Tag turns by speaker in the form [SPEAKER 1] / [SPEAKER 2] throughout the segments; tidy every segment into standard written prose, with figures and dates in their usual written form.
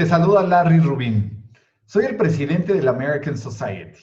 [SPEAKER 1] saluda Larry Rubin. Soy el presidente de la American Society.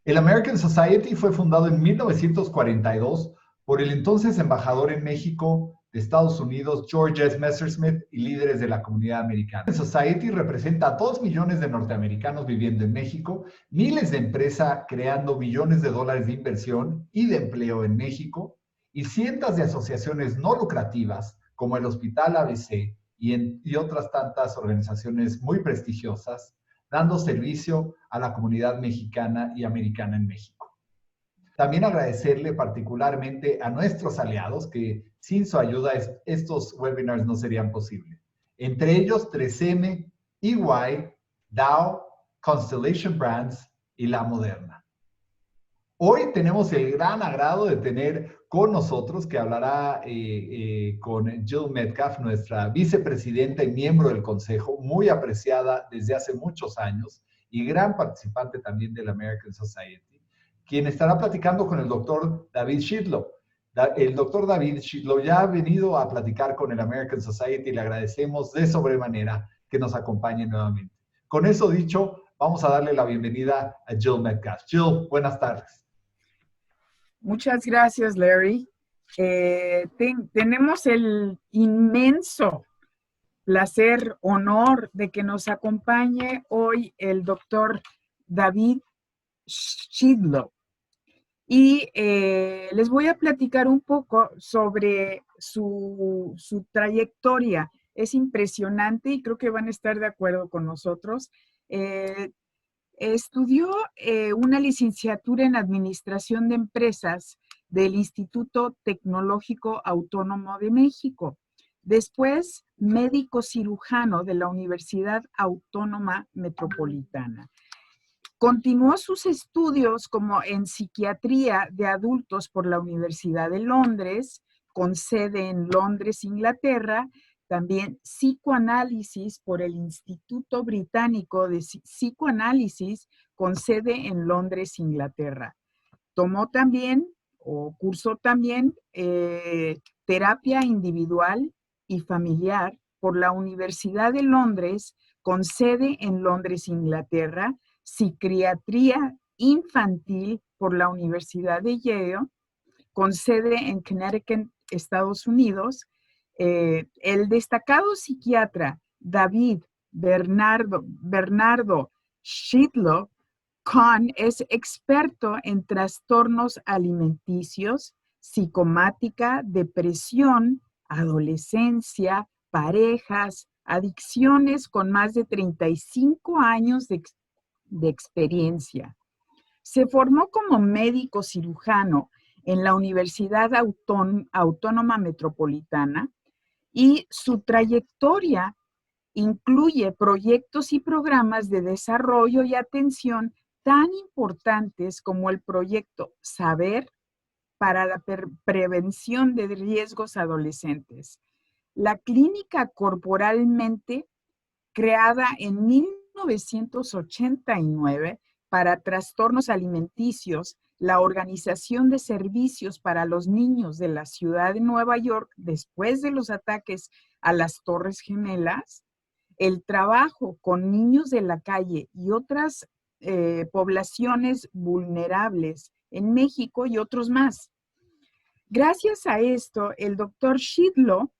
[SPEAKER 1] El American Society fue fundado en 1942 por el entonces embajador en México de Estados Unidos, George S. Messersmith, y líderes de la comunidad americana. La Society representa a 2 millones de norteamericanos viviendo en México, miles de empresas creando billones de dólares de inversión y de empleo en México, y cientos de asociaciones no lucrativas como el Hospital ABC y otras tantas organizaciones muy prestigiosas, dando servicio a la comunidad mexicana y americana en México. También agradecerle particularmente a nuestros aliados que sin su ayuda estos webinars no serían posibles. Entre ellos 3M, EY, Dow, Constellation Brands y La Moderna. Hoy tenemos el gran agrado de tener con nosotros, que hablará con Jill Metcalf, nuestra vicepresidenta y miembro del Consejo, muy apreciada desde hace muchos años y gran participante también de la American Society, quien estará platicando con el doctor David Shidlow. El doctor David Shidlow ya ha venido a platicar con el American Society y le agradecemos de sobremanera que nos acompañe nuevamente. Con eso dicho, vamos a darle la bienvenida a Jill Metcalf. Jill, buenas tardes.
[SPEAKER 2] Muchas gracias, Larry. Tenemos el inmenso placer, honor de que nos acompañe hoy el doctor David Shidlow. Y les voy a platicar un poco sobre su trayectoria. Es impresionante y creo que van a estar de acuerdo con nosotros. Estudió una licenciatura en Administración de Empresas del Instituto Tecnológico Autónomo de México. Después, médico cirujano de la Universidad Autónoma Metropolitana. Continuó sus estudios como en psiquiatría de adultos por la Universidad de Londres, con sede en Londres, Inglaterra. También psicoanálisis por el Instituto Británico de Psicoanálisis, con sede en Londres, Inglaterra. Tomó también, o cursó también, terapia individual y familiar por la Universidad de Londres, con sede en Londres, Inglaterra, psiquiatría infantil por la Universidad de Yale, con sede en Connecticut, Estados Unidos. El destacado psiquiatra David Bernardo Shidlow Kahn es experto en trastornos alimenticios, psicomática, depresión, adolescencia, parejas, adicciones, con más de 35 años de experiencia. Se formó como médico cirujano en la Universidad Autónoma Metropolitana y su trayectoria incluye proyectos y programas de desarrollo y atención tan importantes como el proyecto Saber para la prevención de riesgos adolescentes. La clínica corporalmente creada en 1989 para trastornos alimenticios, la Organización de Servicios para los Niños de la Ciudad de Nueva York después de los ataques a las Torres Gemelas, el trabajo con niños de la calle y otras poblaciones vulnerables en México y otros más. Gracias a esto, el doctor Shidlow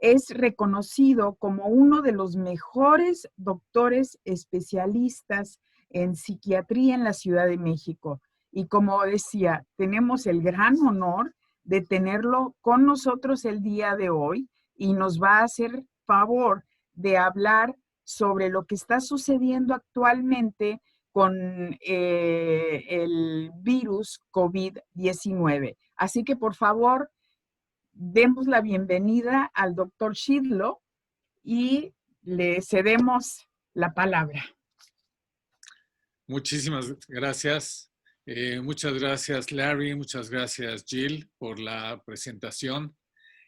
[SPEAKER 2] es reconocido como uno de los mejores doctores especialistas en psiquiatría en la Ciudad de México. Y como decía, tenemos el gran honor de tenerlo con nosotros el día de hoy y nos va a hacer favor de hablar sobre lo que está sucediendo actualmente con el virus COVID-19. Así que, por favor, demos la bienvenida al doctor Shidlow y le cedemos la palabra.
[SPEAKER 3] Muchísimas gracias. Muchas gracias, Larry. Muchas gracias, Jill, por la presentación.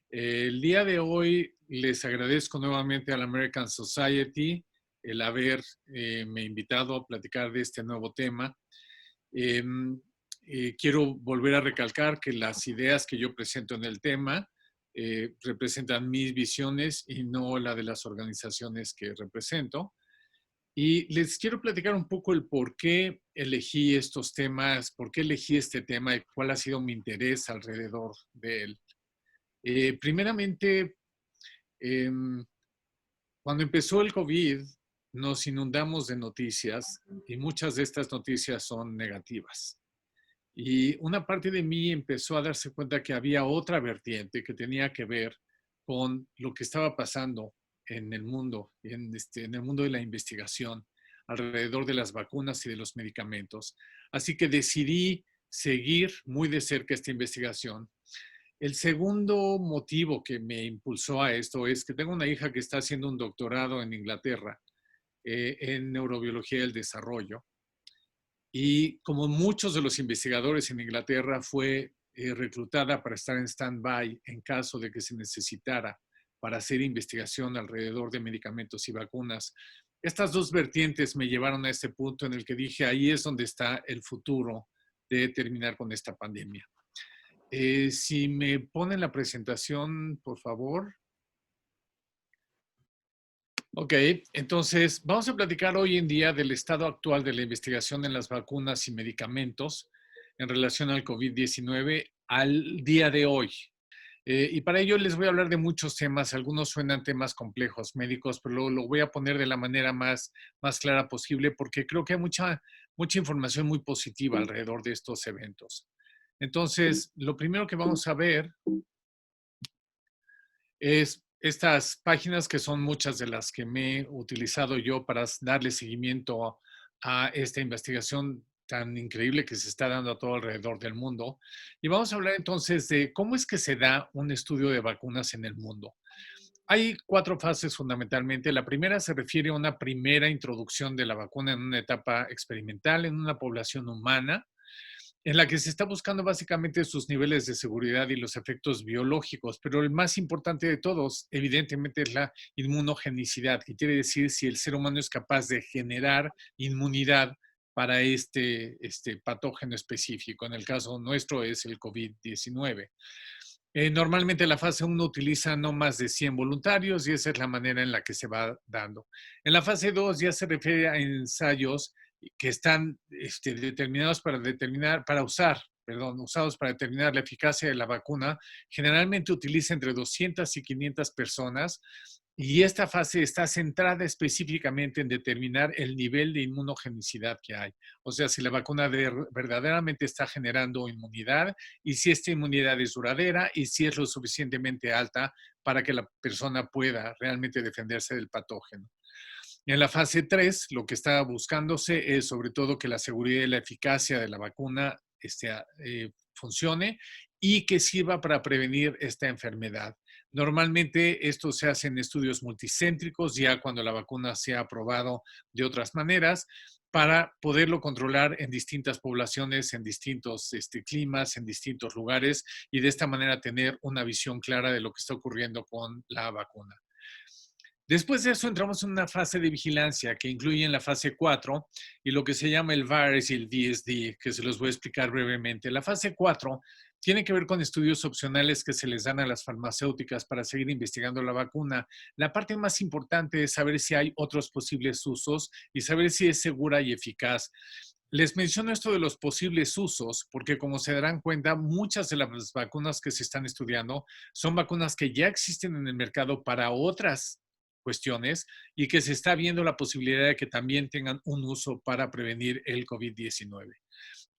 [SPEAKER 3] El día de hoy les agradezco nuevamente a la American Society el haberme invitado a platicar de este nuevo tema. Quiero volver a recalcar que las ideas que yo presento en el tema representan mis visiones y no la de las organizaciones que represento. Y les quiero platicar un poco el por qué elegí estos temas, por qué elegí este tema y cuál ha sido mi interés alrededor de él. Primeramente, em, cuando empezó el COVID, nos inundamos de noticias y muchas de estas noticias son negativas. Y una parte de mí empezó a darse cuenta que había otra vertiente que tenía que ver con lo que estaba pasando en el mundo, en el mundo de la investigación, alrededor de las vacunas y de los medicamentos. Así que decidí seguir muy de cerca esta investigación. El segundo motivo que me impulsó a esto es que tengo una hija que está haciendo un doctorado en Inglaterra en neurobiología del desarrollo. Y como muchos de los investigadores en Inglaterra, fue reclutada para estar en stand-by en caso de que se necesitara para hacer investigación alrededor de medicamentos y vacunas. Estas dos vertientes me llevaron a este punto en el que dije, ahí es donde está el futuro de terminar con esta pandemia. Si me ponen la presentación, por favor. Ok, entonces vamos a platicar hoy en día del estado actual de la investigación en las vacunas y medicamentos en relación al COVID-19 al día de hoy. Y para ello les voy a hablar de muchos temas, algunos suenan temas complejos médicos, pero lo voy a poner de la manera más clara posible porque creo que hay mucha información muy positiva alrededor de estos eventos. Entonces, lo primero que vamos a ver es estas páginas que son muchas de las que me he utilizado yo para darle seguimiento a esta investigación tan increíble que se está dando a todo alrededor del mundo. Y vamos a hablar entonces de cómo es que se da un estudio de vacunas en el mundo. Hay 4 fases fundamentalmente. La primera se refiere a una primera introducción de la vacuna en una etapa experimental, en una población humana, en la que se está buscando básicamente sus niveles de seguridad y los efectos biológicos, pero el más importante de todos, evidentemente, es la inmunogenicidad, que quiere decir si el ser humano es capaz de generar inmunidad para este patógeno específico. En el caso nuestro es el COVID-19. Normalmente la fase 1 utiliza no más de 100 voluntarios y esa es la manera en la que se va dando. En la fase 2 ya se refiere a ensayos que están determinados usados para determinar la eficacia de la vacuna. Generalmente utiliza entre 200 y 500 personas y esta fase está centrada específicamente en determinar el nivel de inmunogenicidad que hay. O sea, si la vacuna verdaderamente está generando inmunidad y si esta inmunidad es duradera y si es lo suficientemente alta para que la persona pueda realmente defenderse del patógeno. En la fase 3, lo que está buscándose es sobre todo que la seguridad y la eficacia de la vacuna funcione y que sirva para prevenir esta enfermedad. Normalmente esto se hace en estudios multicéntricos, ya cuando la vacuna se ha aprobado de otras maneras, para poderlo controlar en distintas poblaciones, en distintos climas, en distintos lugares, y de esta manera tener una visión clara de lo que está ocurriendo con la vacuna. Después de eso entramos en una fase de vigilancia que incluye en la fase 4 y lo que se llama el VAERS y el DSD, que se los voy a explicar brevemente. La fase 4 tiene que ver con estudios opcionales que se les dan a las farmacéuticas para seguir investigando la vacuna. La parte más importante es saber si hay otros posibles usos y saber si es segura y eficaz. Les menciono esto de los posibles usos porque, como se darán cuenta, muchas de las vacunas que se están estudiando son vacunas que ya existen en el mercado para otras cuestiones y que se está viendo la posibilidad de que también tengan un uso para prevenir el COVID-19.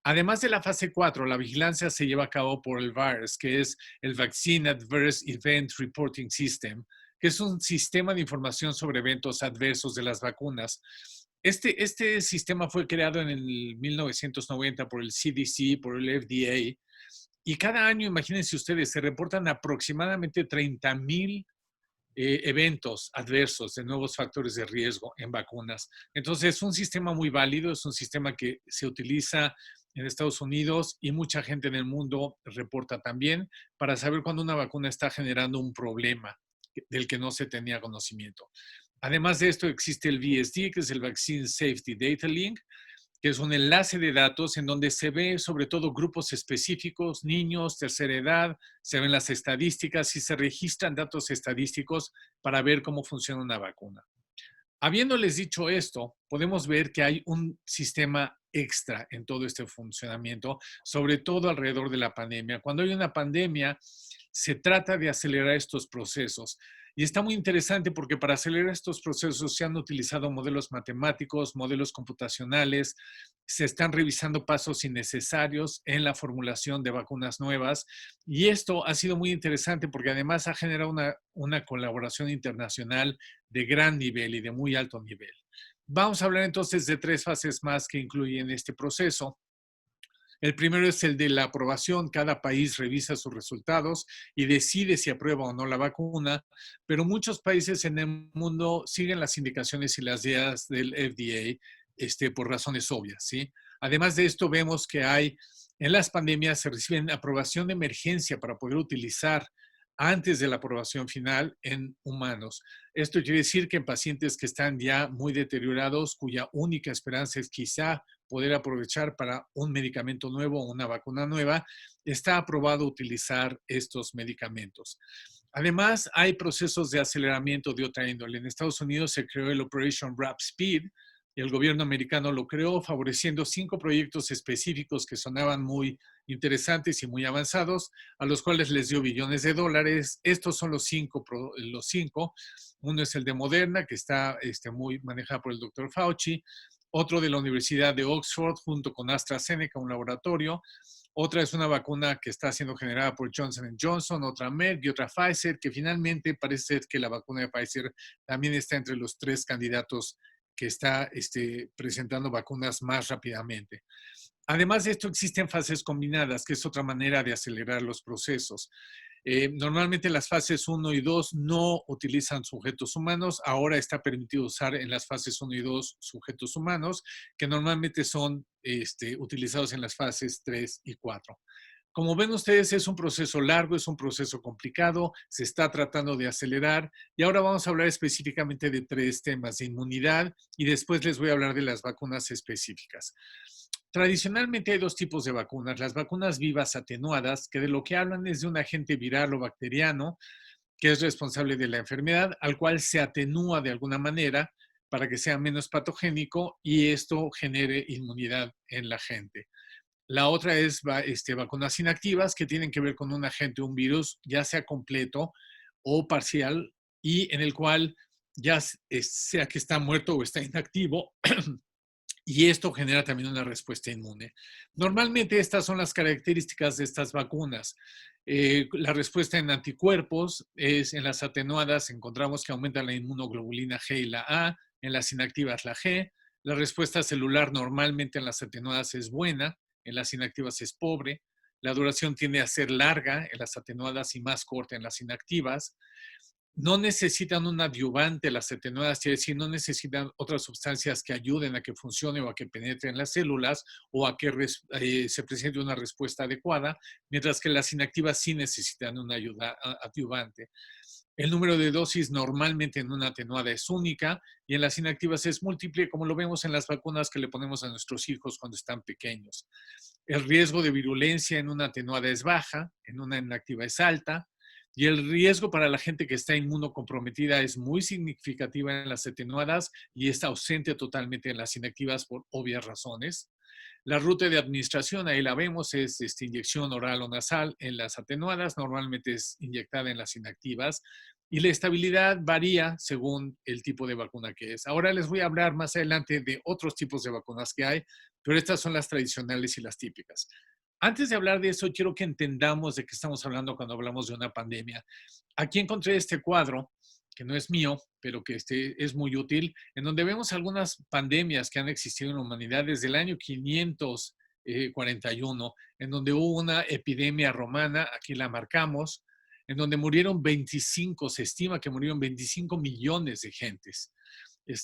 [SPEAKER 3] Además de la fase 4, la vigilancia se lleva a cabo por el VAERS, que es el Vaccine Adverse Event Reporting System, que es un sistema de información sobre eventos adversos de las vacunas. Este sistema fue creado en el 1990 por el CDC, por el FDA, y cada año, imagínense ustedes, se reportan aproximadamente 30,000 eventos adversos de nuevos factores de riesgo en vacunas. Entonces, es un sistema muy válido, es un sistema que se utiliza en Estados Unidos y mucha gente en el mundo reporta también para saber cuando una vacuna está generando un problema del que no se tenía conocimiento. Además de esto, existe el VSD, que es el Vaccine Safety Data Link, que es un enlace de datos en donde se ve sobre todo grupos específicos, niños, tercera edad, se ven las estadísticas y se registran datos estadísticos para ver cómo funciona una vacuna. Habiéndoles dicho esto, podemos ver que hay un sistema extra en todo este funcionamiento, sobre todo alrededor de la pandemia. Cuando hay una pandemia, se trata de acelerar estos procesos. Y está muy interesante porque para acelerar estos procesos se han utilizado modelos matemáticos, modelos computacionales, se están revisando pasos innecesarios en la formulación de vacunas nuevas. Y esto ha sido muy interesante porque además ha generado una colaboración internacional de gran nivel y de muy alto nivel. Vamos a hablar entonces de 3 fases más que incluyen este proceso. El primero es el de la aprobación. Cada país revisa sus resultados y decide si aprueba o no la vacuna, pero muchos países en el mundo siguen las indicaciones y las guías del FDA por razones obvias, ¿sí? Además de esto, vemos que en las pandemias se reciben aprobación de emergencia para poder utilizar antes de la aprobación final en humanos. Esto quiere decir que en pacientes que están ya muy deteriorados, cuya única esperanza es quizá poder aprovechar para un medicamento nuevo o una vacuna nueva, está aprobado utilizar estos medicamentos. Además, hay procesos de aceleramiento de otra índole. En Estados Unidos se creó el Operation Warp Speed, y el gobierno americano lo creó favoreciendo 5 proyectos específicos que sonaban muy interesantes y muy avanzados, a los cuales les dio billones de dólares. Estos son los cinco. Uno es el de Moderna, que está muy manejado por el doctor Fauci. Otro de la Universidad de Oxford, junto con AstraZeneca, un laboratorio. Otra es una vacuna que está siendo generada por Johnson & Johnson, otra Merck y otra Pfizer, que finalmente parece ser que la vacuna de Pfizer también está entre los 3 candidatos que está presentando vacunas más rápidamente. Además de esto, existen fases combinadas, que es otra manera de acelerar los procesos. Normalmente las fases 1 y 2 no utilizan sujetos humanos. Ahora está permitido usar en las fases 1 y 2 sujetos humanos, que normalmente son utilizados en las fases 3 y 4. Como ven ustedes, es un proceso largo, es un proceso complicado, se está tratando de acelerar y ahora vamos a hablar específicamente de 3 temas: de inmunidad, y después les voy a hablar de las vacunas específicas. Tradicionalmente hay 2 tipos de vacunas: las vacunas vivas atenuadas, que de lo que hablan es de un agente viral o bacteriano que es responsable de la enfermedad, al cual se atenúa de alguna manera para que sea menos patogénico y esto genere inmunidad en la gente. La otra es vacunas inactivas, que tienen que ver con un agente, un virus, ya sea completo o parcial, y en el cual ya sea que está muerto o está inactivo, y esto genera también una respuesta inmune. Normalmente estas son las características de estas vacunas. La respuesta en anticuerpos es: en las atenuadas encontramos que aumenta la inmunoglobulina G y la A, en las inactivas la G. La respuesta celular normalmente en las atenuadas es buena, en las inactivas es pobre. La duración tiende a ser larga en las atenuadas y más corta en las inactivas. No necesitan un adyuvante las atenuadas, es decir, no necesitan otras sustancias que ayuden a que funcione o a que penetren las células o a que se presente una respuesta adecuada, mientras que las inactivas sí necesitan una adyuvante. El número de dosis normalmente en una atenuada es única y en las inactivas es múltiple, como lo vemos en las vacunas que le ponemos a nuestros hijos cuando están pequeños. El riesgo de virulencia en una atenuada es baja, en una inactiva es alta, y el riesgo para la gente que está inmunocomprometida es muy significativa en las atenuadas y está ausente totalmente en las inactivas por obvias razones. La ruta de administración, ahí la vemos, es inyección oral o nasal en las atenuadas, normalmente es inyectada en las inactivas, y la estabilidad varía según el tipo de vacuna que es. Ahora les voy a hablar más adelante de otros tipos de vacunas que hay, pero estas son las tradicionales y las típicas. Antes de hablar de eso, quiero que entendamos de qué estamos hablando cuando hablamos de una pandemia. Aquí encontré este cuadro, que no es mío, pero que es muy útil, en donde vemos algunas pandemias que han existido en la humanidad desde el año 541, en donde hubo una epidemia romana, aquí la marcamos, en donde murieron 25, se estima que murieron 25 millones de gentes.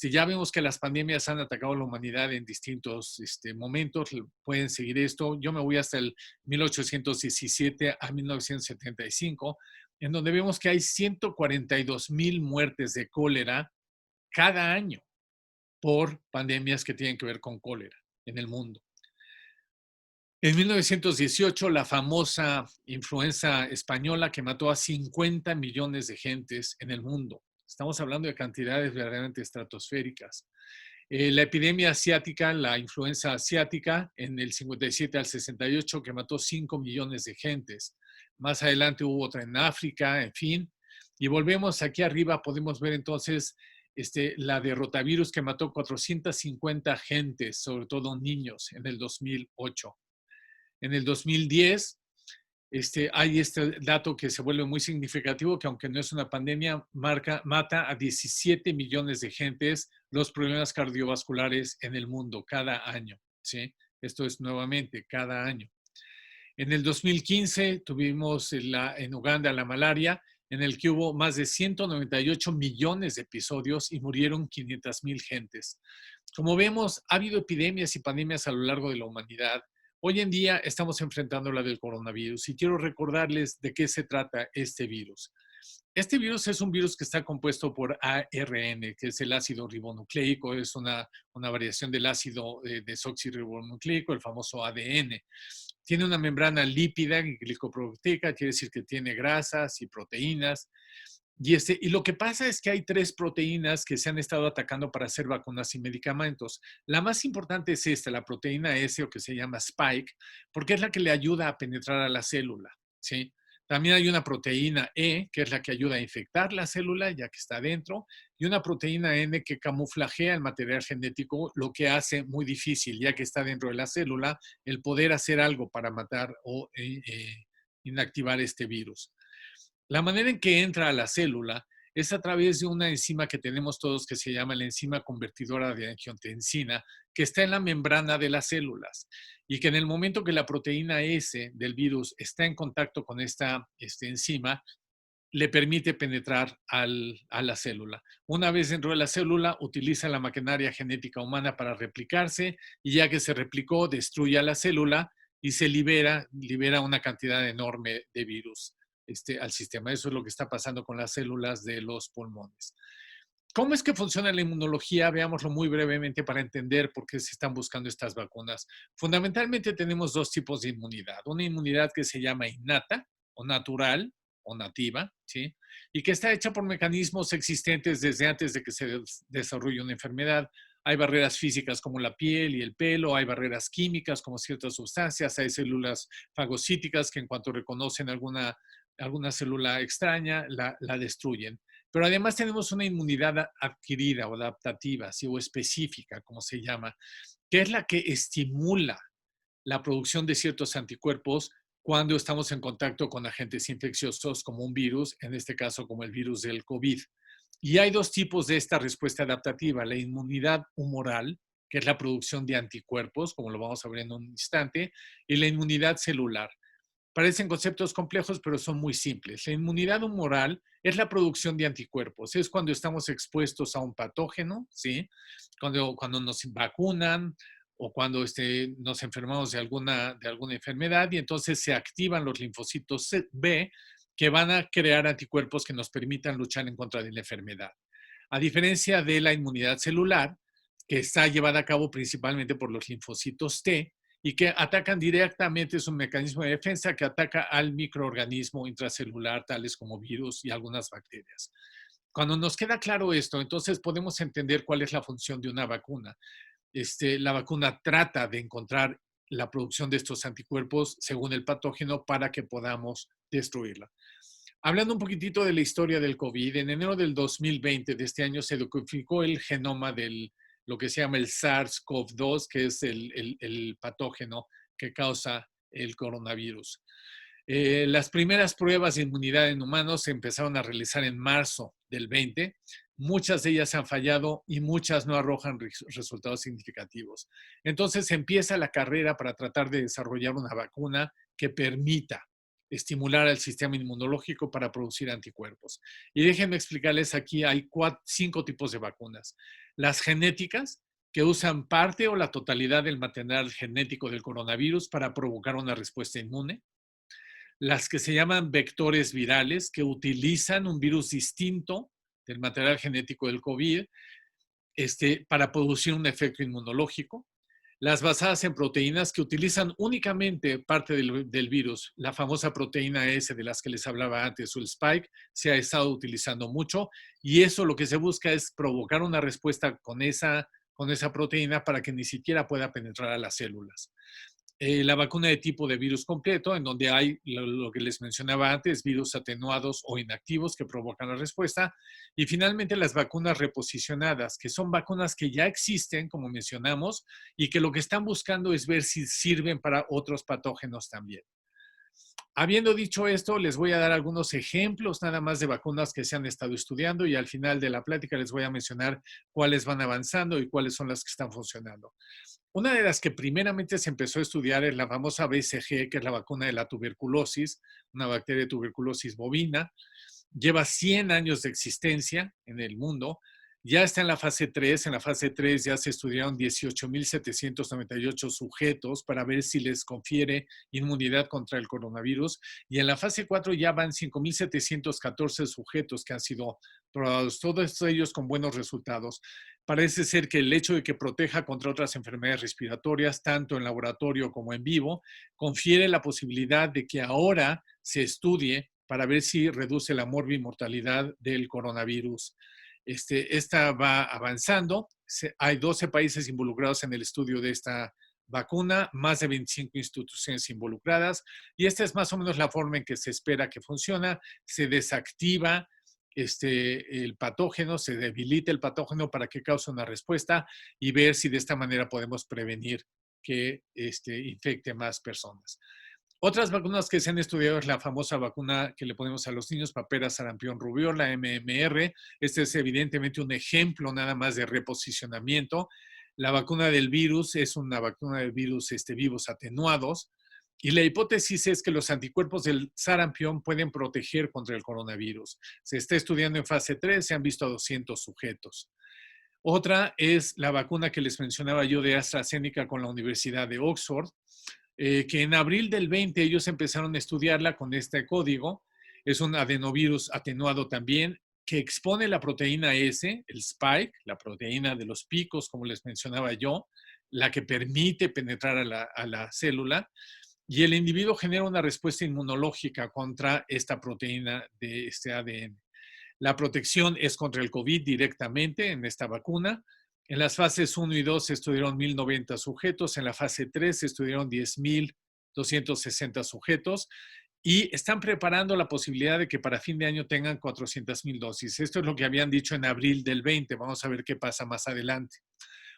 [SPEAKER 3] Ya vemos que las pandemias han atacado a la humanidad en distintos momentos, pueden seguir esto. Yo me voy hasta el 1817 a 1975, en donde vemos que hay 142,000 muertes de cólera cada año por pandemias que tienen que ver con cólera en el mundo. En 1918, la famosa influenza española que mató a 50 millones de gentes en el mundo. Estamos hablando de cantidades verdaderamente estratosféricas. La epidemia asiática, la influenza asiática, en el 57 al 68, que mató 5 millones de gentes. Más adelante hubo otra en África, en fin. Y volvemos aquí arriba, podemos ver entonces la de rotavirus que mató 450 gentes, sobre todo niños, en el 2008. En el 2010 hay este dato que se vuelve muy significativo, que aunque no es una pandemia, mata a 17 millones de gentes los problemas cardiovasculares en el mundo cada año, ¿sí? Esto es nuevamente cada año. En el 2015 tuvimos en Uganda la malaria, en el que hubo más de 198 millones de episodios y murieron 500,000 gentes. Como vemos, ha habido epidemias y pandemias a lo largo de la humanidad. Hoy en día estamos enfrentando la del coronavirus y quiero recordarles de qué se trata este virus. Este virus es un virus que está compuesto por ARN, que es el ácido ribonucleico, es una variación del ácido desoxirribonucleico, el famoso ADN. Tiene una membrana lípida y glicoproteica, quiere decir que tiene grasas y proteínas. Y lo que pasa es que hay 3 proteínas que se han estado atacando para hacer vacunas y medicamentos. La más importante es esta, la proteína S, o que se llama Spike, porque es la que le ayuda a penetrar a la célula, ¿sí? También hay una proteína E, que es la que ayuda a infectar la célula, ya que está dentro, y una proteína N que camuflajea el material genético, lo que hace muy difícil, ya que está dentro de la célula, el poder hacer algo para matar o inactivar este virus. La manera en que entra a la célula es a través de una enzima que tenemos todos que se llama la enzima convertidora de angiotensina, que está en la membrana de las células y que en el momento que la proteína S del virus está en contacto con esta enzima, le permite penetrar a la célula. Una vez dentro de la célula, utiliza la maquinaria genética humana para replicarse y ya que se replicó, destruye a la célula y se libera una cantidad enorme de virus al sistema. Eso es lo que está pasando con las células de los pulmones. ¿Cómo es que funciona la inmunología? Veámoslo muy brevemente para entender por qué se están buscando estas vacunas. Fundamentalmente tenemos 2 tipos de inmunidad. Una inmunidad que se llama innata o natural o nativa, ¿sí? Y que está hecha por mecanismos existentes desde antes de que se desarrolle una enfermedad. Hay barreras físicas como la piel y el pelo, hay barreras químicas como ciertas sustancias, hay células fagocíticas que en cuanto reconocen alguna célula extraña, la destruyen. Pero además tenemos una inmunidad adquirida o adaptativa, ¿sí? O específica, como se llama, que es la que estimula la producción de ciertos anticuerpos cuando estamos en contacto con agentes infecciosos como un virus, en este caso como el virus del COVID. Y hay 2 tipos de esta respuesta adaptativa, la inmunidad humoral, que es la producción de anticuerpos, como lo vamos a ver en un instante, y la inmunidad celular. Parecen conceptos complejos, pero son muy simples. La inmunidad humoral es la producción de anticuerpos. Es cuando estamos expuestos a un patógeno, ¿sí? Cuando nos vacunan o cuando nos enfermamos de alguna enfermedad y entonces se activan los linfocitos B que van a crear anticuerpos que nos permitan luchar en contra de la enfermedad. A diferencia de la inmunidad celular, que está llevada a cabo principalmente por los linfocitos T, y que atacan directamente, es un mecanismo de defensa que ataca al microorganismo intracelular, tales como virus y algunas bacterias. Cuando nos queda claro esto, entonces podemos entender cuál es la función de una vacuna. La vacuna trata de encontrar la producción de estos anticuerpos según el patógeno para que podamos destruirla. Hablando un poquitito de la historia del COVID, en enero del 2020 de este año se decodificó el genoma del lo que se llama el SARS-CoV-2, que es el patógeno que causa el coronavirus. Las primeras pruebas de inmunidad en humanos se empezaron a realizar en marzo del 20. Muchas de ellas han fallado y muchas no arrojan resultados significativos. Entonces empieza la carrera para tratar de desarrollar una vacuna que permita estimular al sistema inmunológico para producir anticuerpos. Y déjenme explicarles, aquí hay 5 tipos de vacunas. Las genéticas, que usan parte o la totalidad del material genético del coronavirus para provocar una respuesta inmune. Las que se llaman vectores virales, que utilizan un virus distinto del material genético del COVID para producir un efecto inmunológico. las basadas en proteínas que utilizan únicamente parte del virus. La famosa proteína S de las que les hablaba antes, o el spike, se ha estado utilizando mucho y eso lo que se busca es provocar una respuesta con esa proteína para que ni siquiera pueda penetrar a las células. La vacuna de tipo de virus completo, en donde hay lo que les mencionaba antes, virus atenuados o inactivos que provocan la respuesta. Y finalmente las vacunas reposicionadas, que son vacunas que ya existen, como mencionamos, y que lo que están buscando es ver si sirven para otros patógenos también. Habiendo dicho esto, les voy a dar algunos ejemplos nada más de vacunas que se han estado estudiando y al final de la plática les voy a mencionar cuáles van avanzando y cuáles son las que están funcionando. Una de las que primeramente se empezó a estudiar es la famosa BCG, que es la vacuna de la tuberculosis, una bacteria de tuberculosis bovina. Lleva 100 años de existencia en el mundo. Ya está en la fase 3. En la fase 3 ya se estudiaron 18.798 sujetos para ver si les confiere inmunidad contra el coronavirus. Y en la fase 4 ya van 5.714 sujetos que han sido probados, todos ellos con buenos resultados. Parece ser que el hecho de que proteja contra otras enfermedades respiratorias, tanto en laboratorio como en vivo, confiere la posibilidad de que ahora se estudie para ver si reduce la morbimortalidad del coronavirus. Esta va avanzando. Hay 12 países involucrados en el estudio de esta vacuna, más de 25 instituciones involucradas, y esta es más o menos la forma en que se espera que funciona. Se desactiva el patógeno, se debilita el patógeno para que cause una respuesta y ver si de esta manera podemos prevenir que infecte más personas. Otras vacunas que se han estudiado es la famosa vacuna que le ponemos a los niños, papera, sarampión, rubiola, MMR. Este es evidentemente un ejemplo nada más de reposicionamiento. La vacuna del virus es una vacuna del virus vivos atenuados. Y la hipótesis es que los anticuerpos del sarampión pueden proteger contra el coronavirus. Se está estudiando en fase 3, se han visto a 200 sujetos. Otra es la vacuna que les mencionaba yo de AstraZeneca con la Universidad de Oxford, que en abril del 20 ellos empezaron a estudiarla con este código. Es un adenovirus atenuado también, que expone la proteína S, el spike, la proteína de los picos, como les mencionaba yo, la que permite penetrar a la célula. Y el individuo genera una respuesta inmunológica contra esta proteína de este ADN. La protección es contra el COVID directamente en esta vacuna. En las fases 1 y 2 se estudiaron 1.090 sujetos. En la fase 3 se estudiaron 10.260 sujetos. Y están preparando la posibilidad de que para fin de año tengan 400,000 dosis. Esto es lo que habían dicho en abril del 20. Vamos a ver qué pasa más adelante.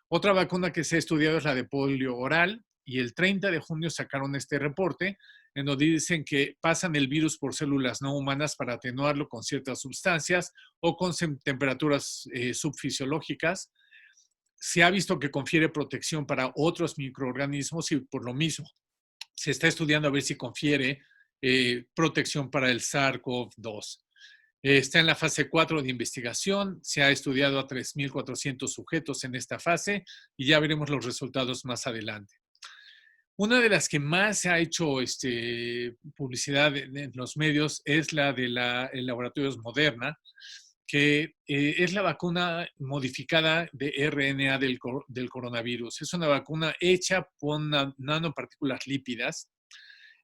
[SPEAKER 3] Otra vacuna que se ha estudiado es la de polio oral. Y el 30 de junio sacaron este reporte en donde dicen que pasan el virus por células no humanas para atenuarlo con ciertas sustancias o con temperaturas subfisiológicas. Se ha visto que confiere protección para otros microorganismos y por lo mismo se está estudiando a ver si confiere protección para el SARS-CoV-2. Está en la fase 4 de investigación, se ha estudiado a 3.400 sujetos en esta fase y ya veremos los resultados más adelante. Una de las que más se ha hecho publicidad en los medios es la de el laboratorio Moderna, que es la vacuna modificada de RNA del coronavirus. Es una vacuna hecha con nanopartículas lípidas.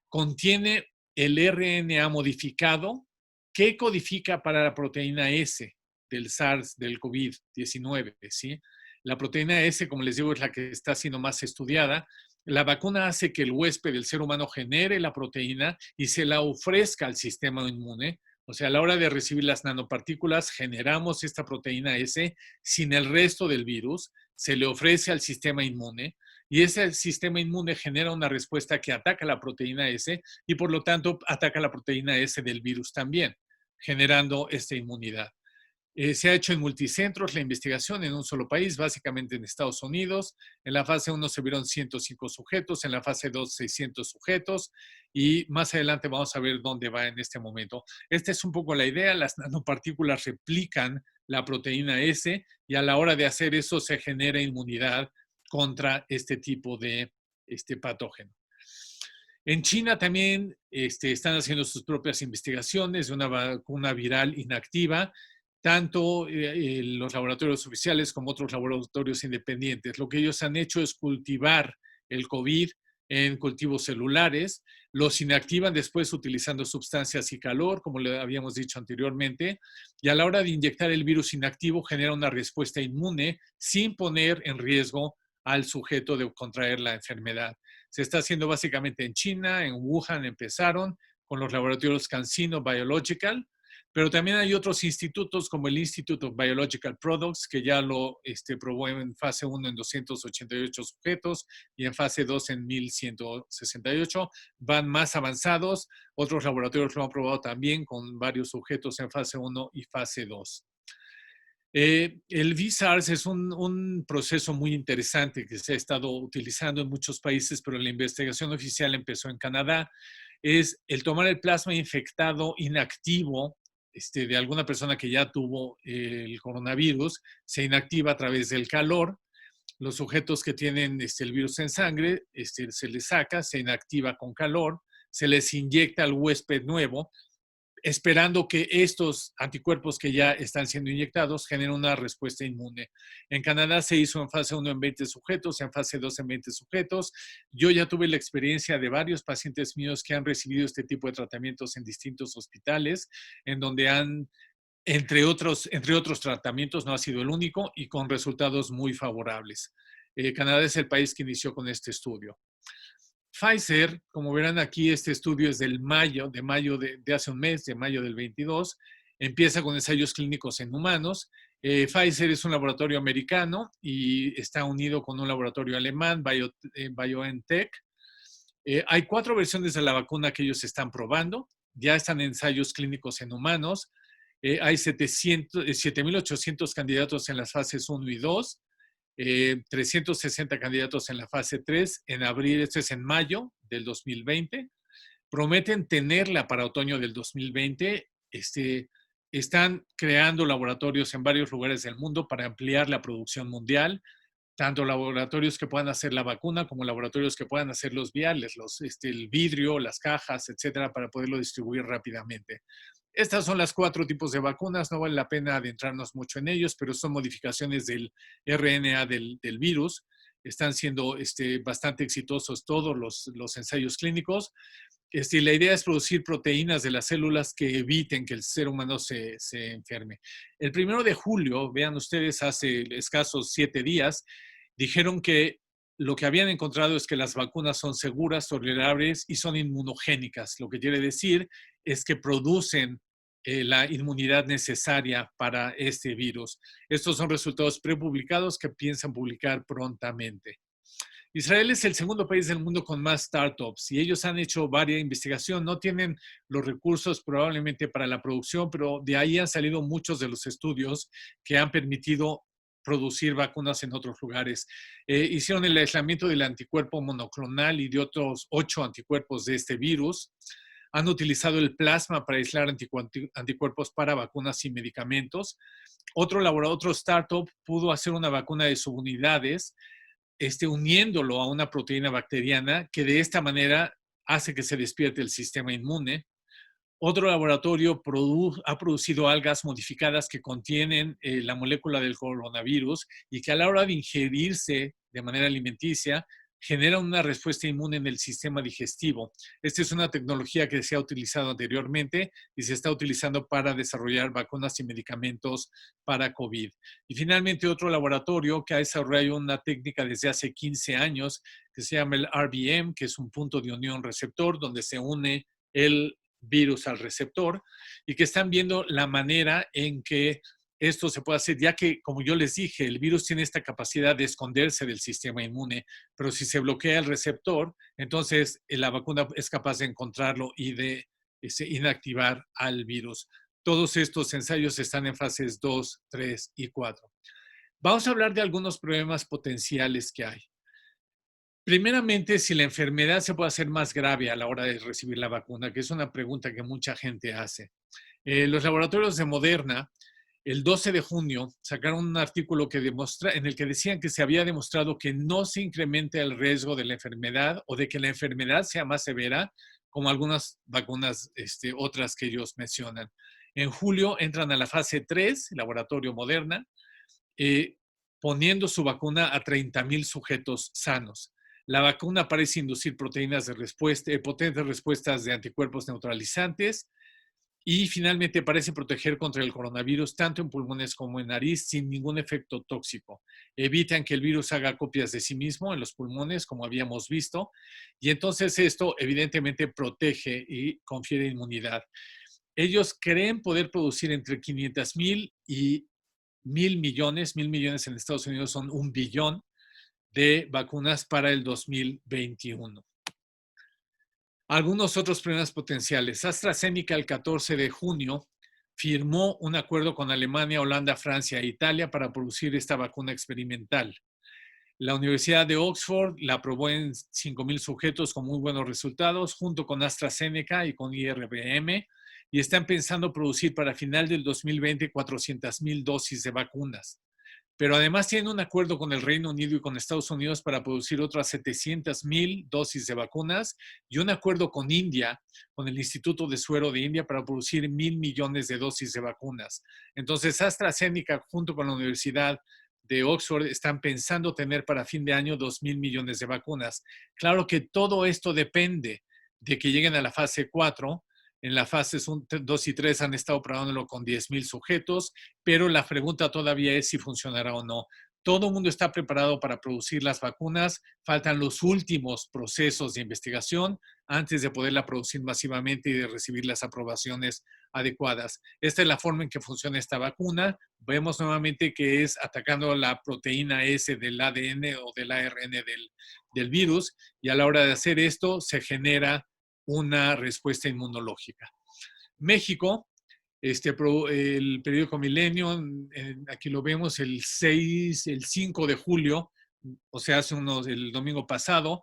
[SPEAKER 3] Contiene el RNA modificado que codifica para la proteína S del SARS, del COVID-19, ¿sí? La proteína S, como les digo, es la que está siendo más estudiada. La vacuna hace que el huésped, el ser humano, genere la proteína y se la ofrezca al sistema inmune. O sea, a la hora de recibir las nanopartículas, generamos esta proteína S sin el resto del virus, se le ofrece al sistema inmune y ese sistema inmune genera una respuesta que ataca la proteína S y por lo tanto ataca la proteína S del virus también, generando esta inmunidad. Se ha hecho en multicentros la investigación en un solo país, básicamente en Estados Unidos. En la fase 1 se vieron 105 sujetos, en la fase 2 600 sujetos y más adelante vamos a ver dónde va en este momento. Esta es un poco la idea, las nanopartículas replican la proteína S y a la hora de hacer eso se genera inmunidad contra este tipo de patógeno. En China también están haciendo sus propias investigaciones de una vacuna viral inactiva tanto los laboratorios oficiales como otros laboratorios independientes. Lo que ellos han hecho es cultivar el COVID en cultivos celulares, los inactivan después utilizando sustancias y calor, como le habíamos dicho anteriormente, y a la hora de inyectar el virus inactivo genera una respuesta inmune sin poner en riesgo al sujeto de contraer la enfermedad. Se está haciendo básicamente en China, en Wuhan empezaron con los laboratorios CanSino Biological, pero también hay otros institutos como el Institute of Biological Products, que ya lo probó en fase 1 en 288 sujetos y en fase 2 en 1168. Van más avanzados. Otros laboratorios lo han probado también con varios sujetos en fase 1 y fase 2. El VSARS es un proceso muy interesante que se ha estado utilizando en muchos países, pero la investigación oficial empezó en Canadá. Es el tomar el plasma infectado inactivo de alguna persona que ya tuvo el coronavirus, se inactiva a través del calor. Los sujetos que tienen el virus en sangre, se les saca, se inactiva con calor, se les inyecta al huésped nuevo, esperando que estos anticuerpos que ya están siendo inyectados generen una respuesta inmune. En Canadá se hizo en fase 1 en 20 sujetos, en fase 2 en 20 sujetos. Yo ya tuve la experiencia de varios pacientes míos que han recibido este tipo de tratamientos en distintos hospitales, en donde han, entre otros tratamientos, no ha sido el único, y con resultados muy favorables. Canadá es el país que inició con este estudio. Pfizer, como verán aquí, este estudio es de mayo de hace un mes, de mayo del 22, empieza con ensayos clínicos en humanos. Pfizer es un laboratorio americano y está unido con un laboratorio alemán, BioNTech. Hay 4 versiones de la vacuna que ellos están probando, ya están en ensayos clínicos en humanos. Hay 7.800 candidatos en las fases 1 y 2. 360 candidatos en la fase 3 en abril, esto es en mayo del 2020. Prometen tenerla para otoño del 2020. Están creando laboratorios en varios lugares del mundo para ampliar la producción mundial, tanto laboratorios que puedan hacer la vacuna como laboratorios que puedan hacer los viales, el vidrio, las cajas, etcétera, para poderlo distribuir rápidamente. Estas son las 4 tipos de vacunas, no vale la pena adentrarnos mucho en ellos, pero son modificaciones del RNA del virus. Están siendo bastante exitosos todos los ensayos clínicos. La idea es producir proteínas de las células que eviten que el ser humano se enferme. El 1 de julio, vean ustedes, hace escasos 7 días, dijeron que lo que habían encontrado es que las vacunas son seguras, tolerables y son inmunogénicas. Lo que quiere decir es que producen la inmunidad necesaria para este virus. Estos son resultados prepublicados que piensan publicar prontamente. Israel es el segundo país del mundo con más startups y ellos han hecho varias investigaciones. No tienen los recursos probablemente para la producción, pero de ahí han salido muchos de los estudios que han permitido producir vacunas en otros lugares. Hicieron el aislamiento del anticuerpo monoclonal y de otros 8 anticuerpos de este virus. Han utilizado el plasma para aislar anticuerpos para vacunas y medicamentos. Otro startup pudo hacer una vacuna de subunidades, uniéndolo a una proteína bacteriana que de esta manera hace que se despierte el sistema inmune. Otro laboratorio ha producido algas modificadas que contienen la molécula del coronavirus y que a la hora de ingerirse de manera alimenticia generan una respuesta inmune en el sistema digestivo. Esta es una tecnología que se ha utilizado anteriormente y se está utilizando para desarrollar vacunas y medicamentos para COVID. Y finalmente otro laboratorio que ha desarrollado una técnica desde hace 15 años que se llama el RBM, que es un punto de unión receptor donde se une el virus al receptor y que están viendo la manera en que esto se puede hacer, ya que, como yo les dije, el virus tiene esta capacidad de esconderse del sistema inmune, pero si se bloquea el receptor, entonces la vacuna es capaz de encontrarlo y de inactivar al virus. Todos estos ensayos están en fases 2, 3 y 4. Vamos a hablar de algunos problemas potenciales que hay. Primeramente, si la enfermedad se puede hacer más grave a la hora de recibir la vacuna, que es una pregunta que mucha gente hace. Los laboratorios de Moderna, el 12 de junio, sacaron un artículo en el que decían que se había demostrado que no se incrementa el riesgo de la enfermedad o de que la enfermedad sea más severa, como algunas vacunas otras que ellos mencionan. En julio entran a la fase 3, laboratorio Moderna, poniendo su vacuna a 30,000 sujetos sanos. La vacuna parece inducir proteínas de respuesta, potentes respuestas de anticuerpos neutralizantes y finalmente parece proteger contra el coronavirus tanto en pulmones como en nariz sin ningún efecto tóxico. Evitan que el virus haga copias de sí mismo en los pulmones, como habíamos visto, y entonces esto evidentemente protege y confiere inmunidad. Ellos creen poder producir entre 500,000 y 1,000 millones. 1,000 millones en Estados Unidos son 1 billón de vacunas para el 2021. Algunos otros problemas potenciales. AstraZeneca el 14 de junio firmó un acuerdo con Alemania, Holanda, Francia e Italia para producir esta vacuna experimental. La Universidad de Oxford la aprobó en 5,000 sujetos con muy buenos resultados, junto con AstraZeneca y con IRBM, y están pensando producir para final del 2020 400,000 dosis de vacunas. Pero además tienen un acuerdo con el Reino Unido y con Estados Unidos para producir otras 700,000 dosis de vacunas y un acuerdo con India, con el Instituto de Suero de India, para producir 1,000 millones de dosis de vacunas. Entonces, AstraZeneca, junto con la Universidad de Oxford, están pensando tener para fin de año 2,000 millones de vacunas. Claro que todo esto depende de que lleguen a la fase 4. En la fase 2 y 3 han estado probándolo con 10,000 sujetos, pero la pregunta todavía es si funcionará o no. Todo el mundo está preparado para producir las vacunas. Faltan los últimos procesos de investigación antes de poderla producir masivamente y de recibir las aprobaciones adecuadas. Esta es la forma en que funciona esta vacuna. Vemos nuevamente que es atacando la proteína S del ADN o del ARN del virus, y a la hora de hacer esto se genera una respuesta inmunológica. México, el periódico Milenio, aquí lo vemos el 5 de julio, o sea, el domingo pasado,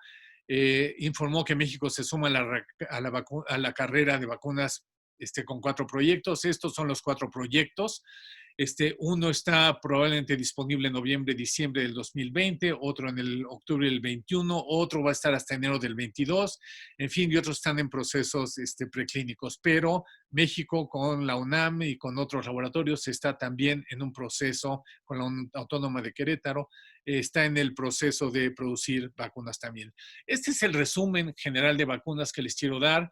[SPEAKER 3] informó que México se suma a la carrera de vacunas con 4 proyectos. Estos son los 4 proyectos. Uno está probablemente disponible en noviembre, diciembre del 2020, otro en el octubre del 21, otro va a estar hasta enero del 22, en fin, y otros están en procesos preclínicos. Pero México con la UNAM y con otros laboratorios está también en un proceso, con la Autónoma de Querétaro, está en el proceso de producir vacunas también. Este es el resumen general de vacunas que les quiero dar.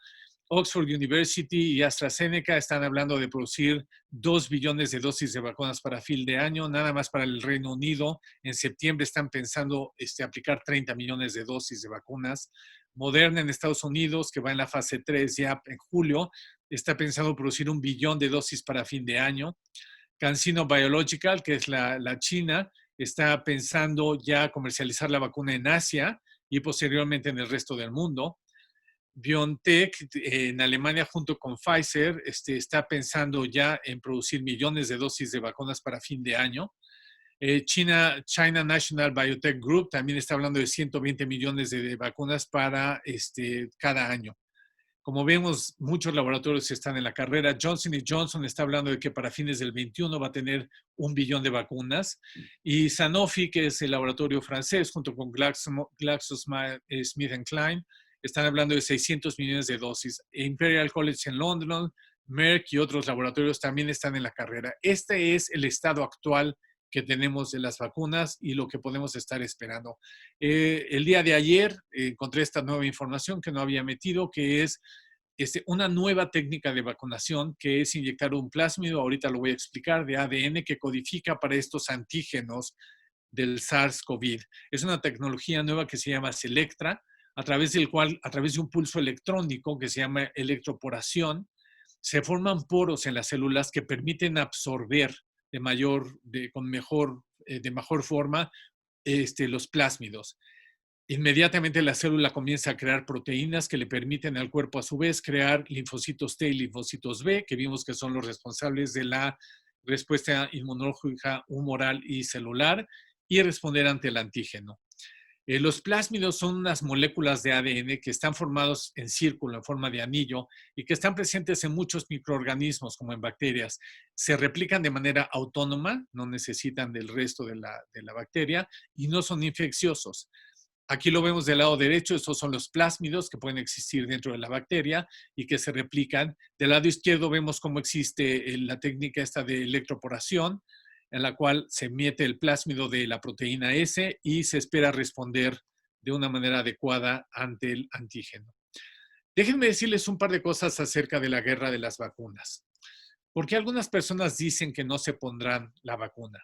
[SPEAKER 3] Oxford University y AstraZeneca están hablando de producir 2 billones de dosis de vacunas para fin de año, nada más para el Reino Unido. En septiembre están pensando aplicar 30 millones de dosis de vacunas. Moderna en Estados Unidos, que va en la fase 3 ya en julio, está pensando producir 1 billón de dosis para fin de año. CanSino Biological, que es la China, está pensando ya comercializar la vacuna en Asia y posteriormente en el resto del mundo. BioNTech en Alemania junto con Pfizer está pensando ya en producir millones de dosis de vacunas para fin de año. China National Biotech Group también está hablando de 120 millones de vacunas para cada año. Como vemos, muchos laboratorios están en la carrera. Johnson Johnson está hablando de que para fines del 21 va a tener 1 billón de vacunas. Y Sanofi, que es el laboratorio francés, junto con GlaxoSmithKline, están hablando de 600 millones de dosis. Imperial College en London, Merck y otros laboratorios también están en la carrera. Este es el estado actual que tenemos de las vacunas y lo que podemos estar esperando. El día de ayer encontré esta nueva información que no había metido, que es una nueva técnica de vacunación, que es inyectar un plásmido, ahorita lo voy a explicar, de ADN que codifica para estos antígenos del SARS-CoV. Es una tecnología nueva que se llama Selectra, a través del cual, a través de un pulso electrónico que se llama electroporación, se forman poros en las células que permiten absorber de mejor forma los plásmidos. Inmediatamente la célula comienza a crear proteínas que le permiten al cuerpo a su vez crear linfocitos T y linfocitos B, que vimos que son los responsables de la respuesta inmunológica humoral y celular, y responder ante el antígeno. Los plásmidos son unas moléculas de ADN que están formados en círculo, en forma de anillo, y que están presentes en muchos microorganismos, como en bacterias. Se replican de manera autónoma, no necesitan del resto de la bacteria, y no son infecciosos. Aquí lo vemos del lado derecho, estos son los plásmidos que pueden existir dentro de la bacteria y que se replican. Del lado izquierdo vemos cómo existe la técnica esta de electroporación, en la cual se mete el plásmido de la proteína S y se espera responder de una manera adecuada ante el antígeno. Déjenme decirles un par de cosas acerca de la guerra de las vacunas. ¿Por qué algunas personas dicen que no se pondrán la vacuna?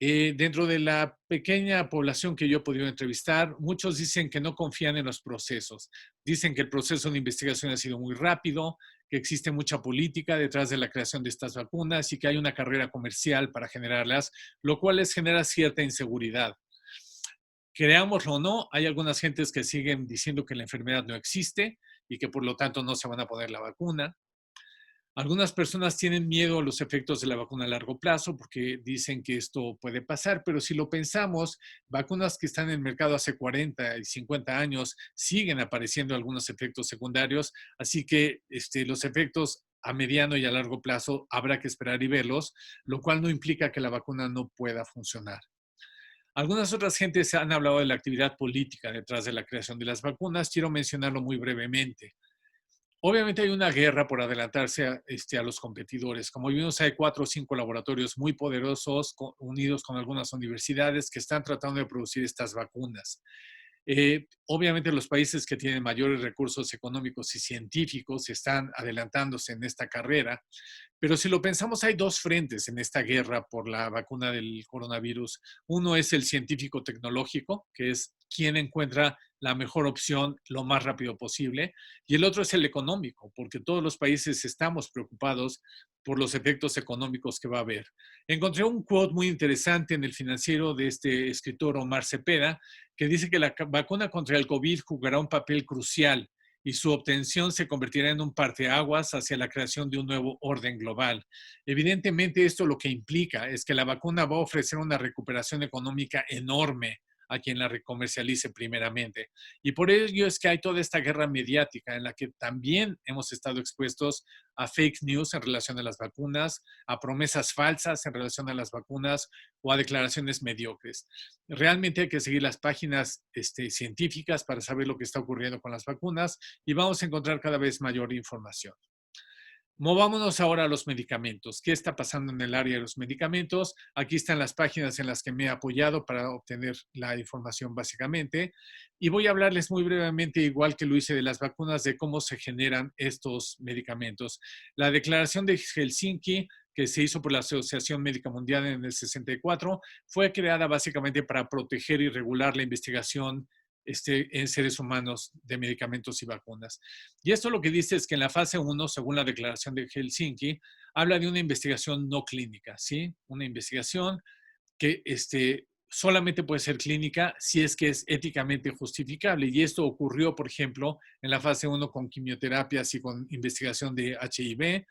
[SPEAKER 3] Dentro de la pequeña población que yo he podido entrevistar, muchos dicen que no confían en los procesos. Dicen que el proceso de investigación ha sido muy rápido, que existe mucha política detrás de la creación de estas vacunas y que hay una carrera comercial para generarlas, lo cual les genera cierta inseguridad. Creámoslo o no, hay algunas gentes que siguen diciendo que la enfermedad no existe y que por lo tanto no se van a poner la vacuna. Algunas personas tienen miedo a los efectos de la vacuna a largo plazo porque dicen que esto puede pasar, pero si lo pensamos, vacunas que están en el mercado hace 40 y 50 años siguen apareciendo algunos efectos secundarios, así que los efectos a mediano y a largo plazo habrá que esperar y verlos, lo cual no implica que la vacuna no pueda funcionar. Algunas otras gentes han hablado de la actividad política detrás de la creación de las vacunas. Quiero mencionarlo muy brevemente. Obviamente hay una guerra por adelantarse a los competidores. Como vimos, hay 4 o 5 laboratorios muy poderosos unidos con algunas universidades que están tratando de producir estas vacunas. Obviamente los países que tienen mayores recursos económicos y científicos están adelantándose en esta carrera, pero si lo pensamos hay 2 frentes en esta guerra por la vacuna del coronavirus. Uno es el científico-tecnológico, que es quien encuentra la mejor opción lo más rápido posible, y el otro es el económico, porque todos los países estamos preocupados por los efectos económicos que va a haber. Encontré un quote muy interesante en el Financiero de este escritor Omar Cepeda, que dice que la vacuna contra el COVID jugará un papel crucial y su obtención se convertirá en un parteaguas hacia la creación de un nuevo orden global. Evidentemente, esto lo que implica es que la vacuna va a ofrecer una recuperación económica enorme a quien la comercialice primeramente. Y por ello es que hay toda esta guerra mediática en la que también hemos estado expuestos a fake news en relación a las vacunas, a promesas falsas en relación a las vacunas o a declaraciones mediocres. Realmente hay que seguir las páginas científicas para saber lo que está ocurriendo con las vacunas y vamos a encontrar cada vez mayor información. Movámonos ahora a los medicamentos. ¿Qué está pasando en el área de los medicamentos? Aquí están las páginas en las que me he apoyado para obtener la información básicamente. Y voy a hablarles muy brevemente, igual que lo hice de las vacunas, de cómo se generan estos medicamentos. La Declaración de Helsinki, que se hizo por la Asociación Médica Mundial en el 64, fue creada básicamente para proteger y regular la investigación en seres humanos de medicamentos y vacunas. Y esto lo que dice es que en la fase 1, según la Declaración de Helsinki, habla de una investigación no clínica, ¿sí? Una investigación que solamente puede ser clínica si es que es éticamente justificable. Y esto ocurrió, por ejemplo, en la fase 1 con quimioterapias y con investigación de HIV,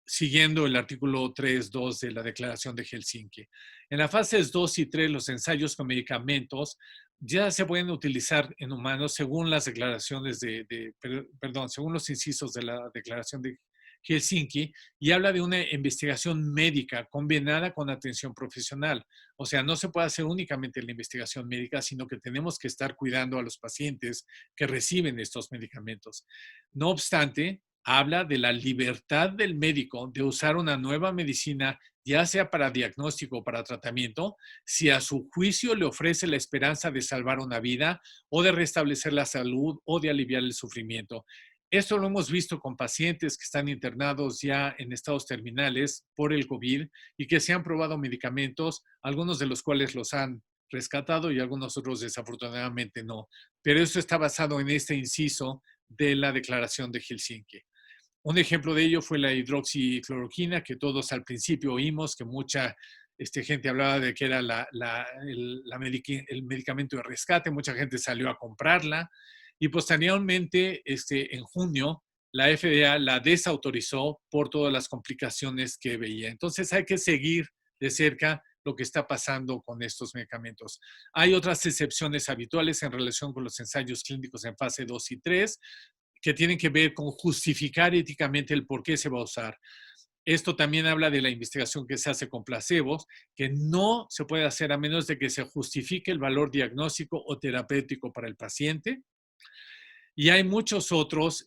[SPEAKER 3] siguiendo el artículo 3.2 de la Declaración de Helsinki. En las fases 2 y 3, los ensayos con medicamentos ya se pueden utilizar en humanos según las declaraciones según los incisos de la Declaración de Helsinki, y habla de una investigación médica combinada con atención profesional. O sea, no se puede hacer únicamente la investigación médica, sino que tenemos que estar cuidando a los pacientes que reciben estos medicamentos. No obstante, habla de la libertad del médico de usar una nueva medicina, ya sea para diagnóstico o para tratamiento, si a su juicio le ofrece la esperanza de salvar una vida o de restablecer la salud o de aliviar el sufrimiento. Esto lo hemos visto con pacientes que están internados ya en estados terminales por el COVID y que se han probado medicamentos, algunos de los cuales los han rescatado y algunos otros desafortunadamente no. Pero esto está basado en este inciso de la Declaración de Helsinki. Un ejemplo de ello fue la hidroxicloroquina, que todos al principio oímos que mucha gente hablaba de que era el medicamento de rescate, mucha gente salió a comprarla y posteriormente, en junio, la FDA la desautorizó por todas las complicaciones que veía. Entonces hay que seguir de cerca lo que está pasando con estos medicamentos. Hay otras excepciones habituales en relación con los ensayos clínicos en fase 2 y 3, que tienen que ver con justificar éticamente el por qué se va a usar. Esto también habla de la investigación que se hace con placebos, que no se puede hacer a menos de que se justifique el valor diagnóstico o terapéutico para el paciente. Y hay muchos otros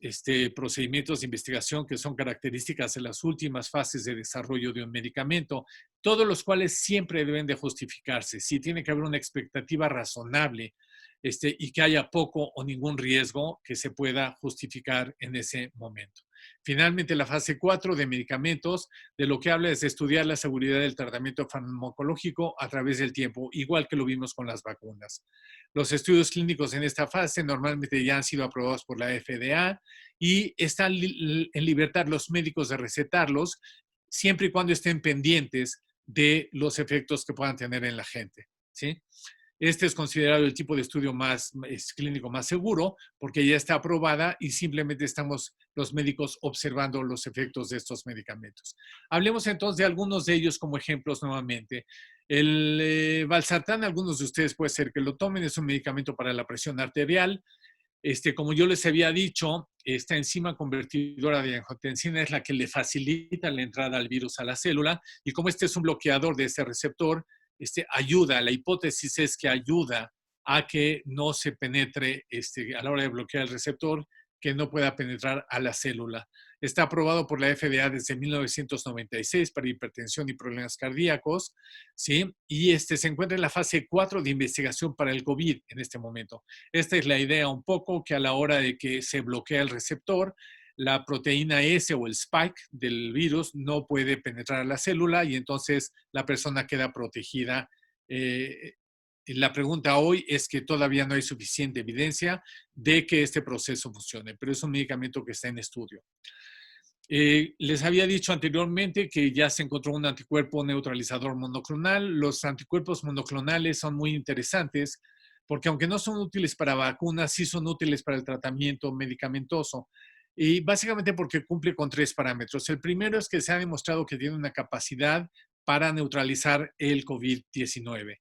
[SPEAKER 3] procedimientos de investigación que son características de las últimas fases de desarrollo de un medicamento, todos los cuales siempre deben de justificarse. Sí, tiene que haber una expectativa razonable y que haya poco o ningún riesgo que se pueda justificar en ese momento. Finalmente, la fase 4 de medicamentos, de lo que habla es de estudiar la seguridad del tratamiento farmacológico a través del tiempo, igual que lo vimos con las vacunas. Los estudios clínicos en esta fase normalmente ya han sido aprobados por la FDA y están en libertad los médicos de recetarlos siempre y cuando estén pendientes de los efectos que puedan tener en la gente, ¿sí? Este es considerado el tipo de estudio clínico más seguro porque ya está aprobada y simplemente estamos los médicos observando los efectos de estos medicamentos. Hablemos entonces de algunos de ellos como ejemplos nuevamente. El valsartán, algunos de ustedes puede ser que lo tomen, es un medicamento para la presión arterial. Como yo les había dicho, esta enzima convertidora de angiotensina es la que le facilita la entrada al virus a la célula y como este es un bloqueador de este receptor, ayuda, la hipótesis es que ayuda a que no se penetre a la hora de bloquear el receptor, que no pueda penetrar a la célula. Está aprobado por la FDA desde 1996 para hipertensión y problemas cardíacos, ¿sí? Y se encuentra en la fase 4 de investigación para el COVID en este momento. Esta es la idea un poco que a la hora de que se bloquea el receptor, la proteína S o el spike del virus no puede penetrar a la célula y entonces la persona queda protegida. La pregunta hoy es que todavía no hay suficiente evidencia de que este proceso funcione, pero es un medicamento que está en estudio. Les había dicho anteriormente que ya se encontró un anticuerpo neutralizador monoclonal. Los anticuerpos monoclonales son muy interesantes porque aunque no son útiles para vacunas, sí son útiles para el tratamiento medicamentoso. Y básicamente porque cumple con 3 parámetros. El primero es que se ha demostrado que tiene una capacidad para neutralizar el COVID-19,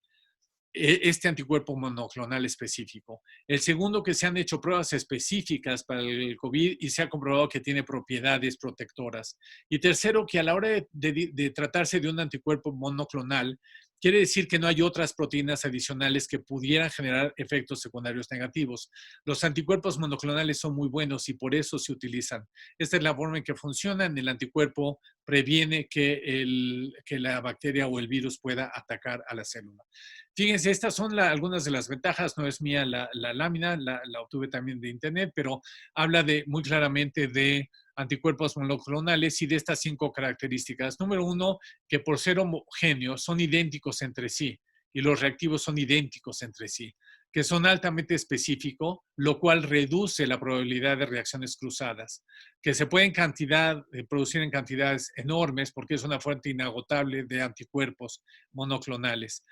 [SPEAKER 3] este anticuerpo monoclonal específico. El segundo, que se han hecho pruebas específicas para el COVID y se ha comprobado que tiene propiedades protectoras. Y tercero, que a la hora de tratarse de un anticuerpo monoclonal, quiere decir que no hay otras proteínas adicionales que pudieran generar efectos secundarios negativos. Los anticuerpos monoclonales son muy buenos y por eso se utilizan. Esta es la forma en que funcionan. El anticuerpo previene que la bacteria o el virus pueda atacar a la célula. Fíjense, estas son algunas de las ventajas. No es mía la lámina, la obtuve también de internet, pero habla muy claramente de anticuerpos monoclonales y de estas 5 características. Número 1, que por ser homogéneos son idénticos entre sí y los reactivos son idénticos entre sí, que son altamente específicos, lo cual reduce la probabilidad de reacciones cruzadas, que se pueden producir en cantidades enormes porque es una fuente inagotable de anticuerpos monoclonales,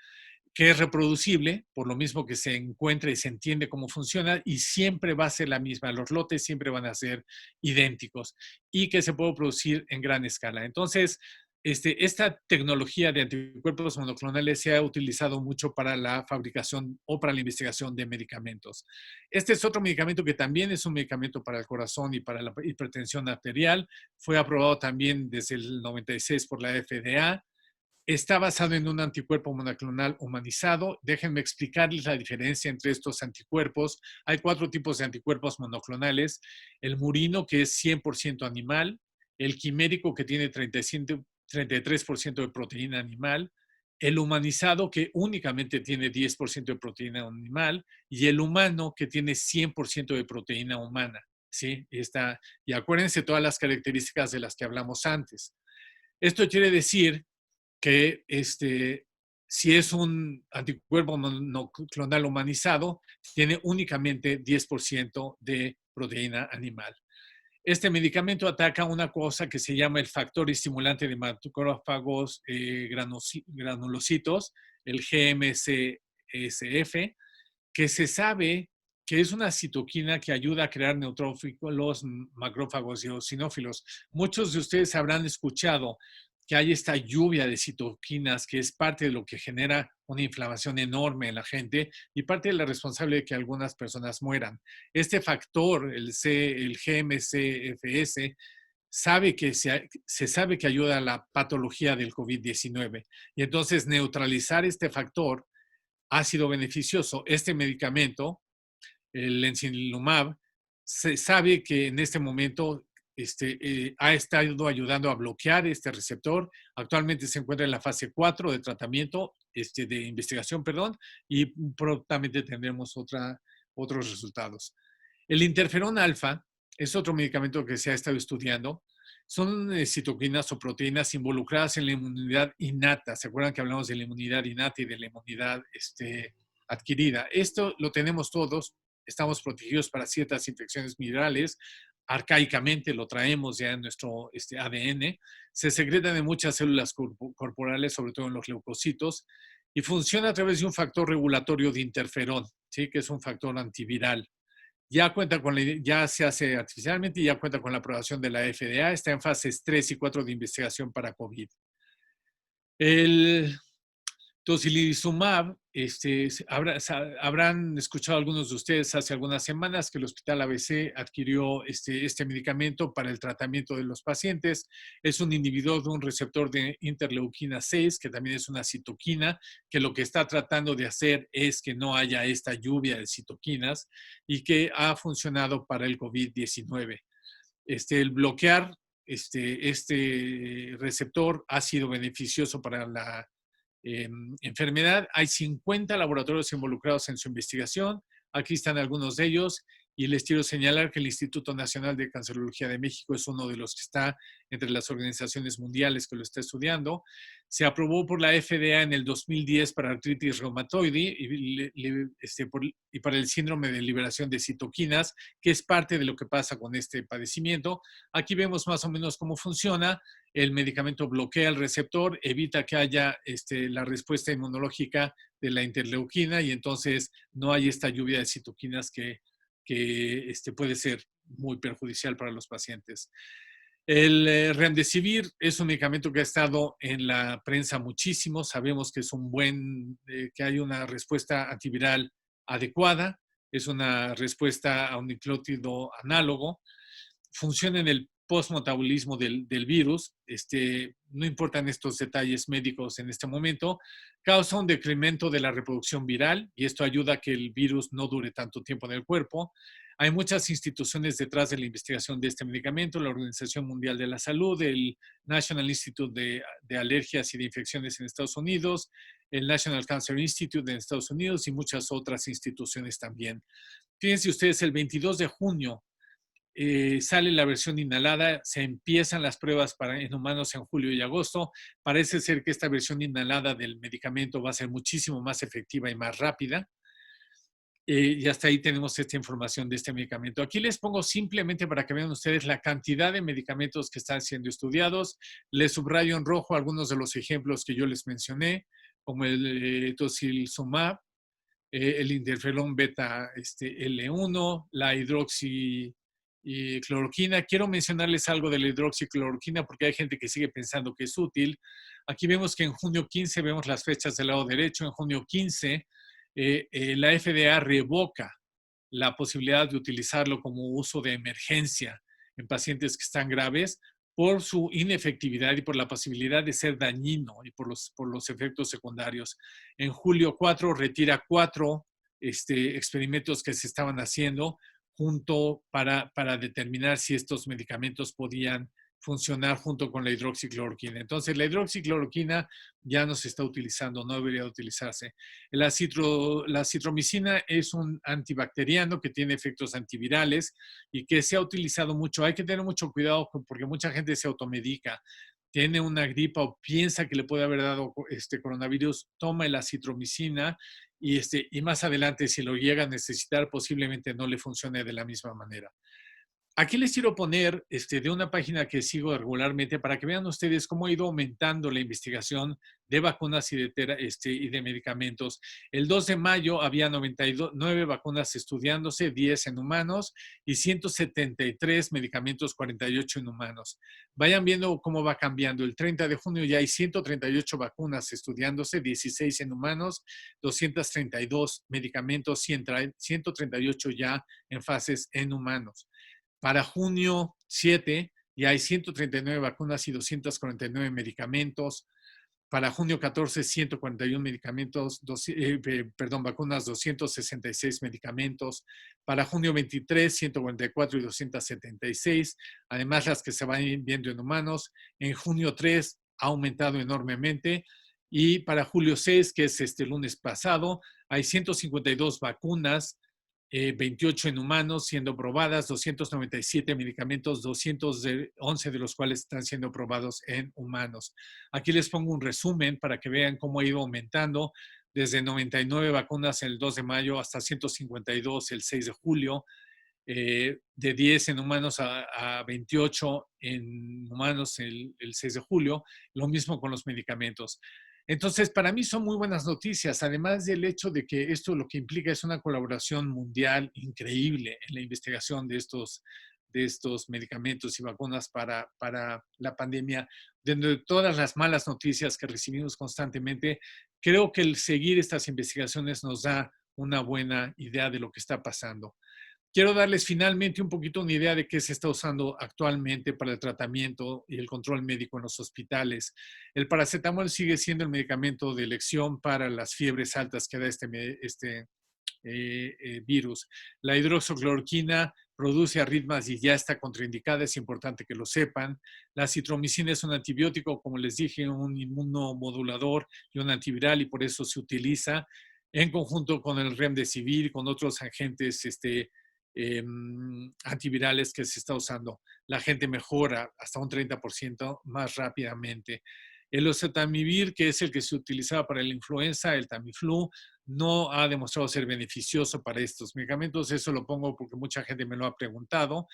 [SPEAKER 3] que es reproducible, por lo mismo que se encuentra y se entiende cómo funciona y siempre va a ser la misma, los lotes siempre van a ser idénticos y que se puede producir en gran escala. Entonces, esta tecnología de anticuerpos monoclonales se ha utilizado mucho para la fabricación o para la investigación de medicamentos. Este es otro medicamento que también es un medicamento para el corazón y para la hipertensión arterial. Fue aprobado también desde el 96 por la FDA. Está basado en un anticuerpo monoclonal humanizado. Déjenme explicarles la diferencia entre estos anticuerpos. Hay 4 tipos de anticuerpos monoclonales. El murino, que es 100% animal. El quimérico, que tiene 33% de proteína animal. El humanizado, que únicamente tiene 10% de proteína animal. Y el humano, que tiene 100% de proteína humana. ¿Sí? Y acuérdense todas las características de las que hablamos antes. Esto quiere decir que si es un anticuerpo monoclonal humanizado, tiene únicamente 10% de proteína animal. Este medicamento ataca una cosa que se llama el factor estimulante de macrófagos granulocitos, el GMCSF, que se sabe que es una citoquina que ayuda a crear neutrófilos, macrófagos y eosinófilos. Muchos de ustedes habrán escuchado que hay esta lluvia de citoquinas que es parte de lo que genera una inflamación enorme en la gente y parte de la responsable de que algunas personas mueran. Este factor, el GMCFS, se sabe que ayuda a la patología del COVID-19. Y entonces neutralizar este factor ha sido beneficioso. Este medicamento, el ensilumab, se sabe que en este momento ha estado ayudando a bloquear este receptor. Actualmente se encuentra en la fase 4 de tratamiento, de investigación, perdón, y prontamente tendremos otros resultados. El interferón alfa es otro medicamento que se ha estado estudiando. Son citoquinas o proteínas involucradas en la inmunidad innata. ¿Se acuerdan que hablamos de la inmunidad innata y de la inmunidad adquirida? Esto lo tenemos todos. Estamos protegidos para ciertas infecciones virales. Arcaicamente lo traemos ya en nuestro ADN. Se secretan en muchas células corporales, sobre todo en los leucocitos, y funciona a través de un factor regulatorio de interferón, ¿sí? Que es un factor antiviral. Ya se hace artificialmente y ya cuenta con la aprobación de la FDA. Está en fases 3 y 4 de investigación para COVID. El tocilizumab, habrán escuchado algunos de ustedes hace algunas semanas que el Hospital ABC adquirió este medicamento para el tratamiento de los pacientes. Es un inhibidor de un receptor de interleuquina 6, que también es una citoquina, que lo que está tratando de hacer es que no haya esta lluvia de citoquinas y que ha funcionado para el COVID-19. El bloquear este receptor ha sido beneficioso para la enfermedad. Hay 50 laboratorios involucrados en su investigación. Aquí están algunos de ellos y les quiero señalar que el Instituto Nacional de Cancerología de México es uno de los que está entre las organizaciones mundiales que lo está estudiando. Se aprobó por la FDA en el 2010 para artritis reumatoide y para el síndrome de liberación de citoquinas, que es parte de lo que pasa con este padecimiento. Aquí vemos más o menos cómo funciona. El medicamento bloquea el receptor, evita que haya la respuesta inmunológica de la interleuquina y entonces no hay esta lluvia de citoquinas que puede ser muy perjudicial para los pacientes. El remdesivir es un medicamento que ha estado en la prensa muchísimo. Sabemos que es que hay una respuesta antiviral adecuada. Es una respuesta a un nucleótido análogo. Funciona en el postmetabolismo del virus. No importan estos detalles médicos en este momento. Causa un decremento de la reproducción viral y esto ayuda a que el virus no dure tanto tiempo en el cuerpo. Hay muchas instituciones detrás de la investigación de este medicamento, la Organización Mundial de la Salud, el National Institute de Alergias y de Infecciones en Estados Unidos, el National Cancer Institute en Estados Unidos y muchas otras instituciones también. Fíjense ustedes, el 22 de junio sale la versión inhalada, se empiezan las pruebas en humanos en julio y agosto. Parece ser que esta versión inhalada del medicamento va a ser muchísimo más efectiva y más rápida. Y hasta ahí tenemos esta información de este medicamento. Aquí les pongo simplemente para que vean ustedes la cantidad de medicamentos que están siendo estudiados. Les subrayo en rojo algunos de los ejemplos que yo les mencioné, como el tocilizumab, el interferón beta L1, la hidroxicloroquina. Quiero mencionarles algo de la hidroxicloroquina porque hay gente que sigue pensando que es útil. Aquí vemos que en junio 15, vemos las fechas del lado derecho, en junio 15, la FDA revoca la posibilidad de utilizarlo como uso de emergencia en pacientes que están graves por su inefectividad y por la posibilidad de ser dañino y por los efectos secundarios. En julio 4 retira 4 experimentos que se estaban haciendo para determinar si estos medicamentos podían funcionar junto con la hidroxicloroquina. Entonces, la hidroxicloroquina ya no se está utilizando, no debería utilizarse. La citromicina es un antibacteriano que tiene efectos antivirales y que se ha utilizado mucho. Hay que tener mucho cuidado porque mucha gente se automedica. Tiene una gripa o piensa que le puede haber dado coronavirus, toma la citromicina y más adelante, si lo llega a necesitar, posiblemente no le funcione de la misma manera. Aquí les quiero poner de una página que sigo regularmente para que vean ustedes cómo ha ido aumentando la investigación de vacunas y de medicamentos. El 2 de mayo había 99 vacunas estudiándose, 10 en humanos y 173 medicamentos, 48 en humanos. Vayan viendo cómo va cambiando. El 30 de junio ya hay 138 vacunas estudiándose, 16 en humanos, 232 medicamentos, 138 ya en fases en humanos. Para junio 7 y hay 139 vacunas y 249 medicamentos. Para junio 14, 141 medicamentos, vacunas, 266 medicamentos. Para junio 23, 144 y 276. Además, las que se van viendo en humanos. En junio 3 ha aumentado enormemente. Y para julio 6, que es este lunes pasado, hay 152 vacunas, 28 en humanos siendo probadas, 297 medicamentos, 211 de los cuales están siendo probados en humanos. Aquí les pongo un resumen para que vean cómo ha ido aumentando desde 99 vacunas el 2 de mayo hasta 152 el 6 de julio, de 10 en humanos a 28 en humanos el 6 de julio, lo mismo con los medicamentos. Entonces, para mí son muy buenas noticias, además del hecho de que esto lo que implica es una colaboración mundial increíble en la investigación de estos medicamentos y vacunas para la pandemia. Dentro de todas las malas noticias que recibimos constantemente, creo que el seguir estas investigaciones nos da una buena idea de lo que está pasando. Quiero darles finalmente un poquito una idea de qué se está usando actualmente para el tratamiento y el control médico en los hospitales. El paracetamol sigue siendo el medicamento de elección para las fiebres altas que da este virus. La hidroxicloroquina produce arritmias y ya está contraindicada, es importante que lo sepan. La citromicina es un antibiótico, como les dije, un inmunomodulador y un antiviral, y por eso se utiliza en conjunto con el remdesivir y con otros agentes antivirales que se está usando. La gente mejora hasta un 30% más rápidamente. El oseltamivir, que es el que se utilizaba para la influenza, el Tamiflu, no ha demostrado ser beneficioso para estos medicamentos. Eso lo pongo porque mucha gente me lo ha preguntado.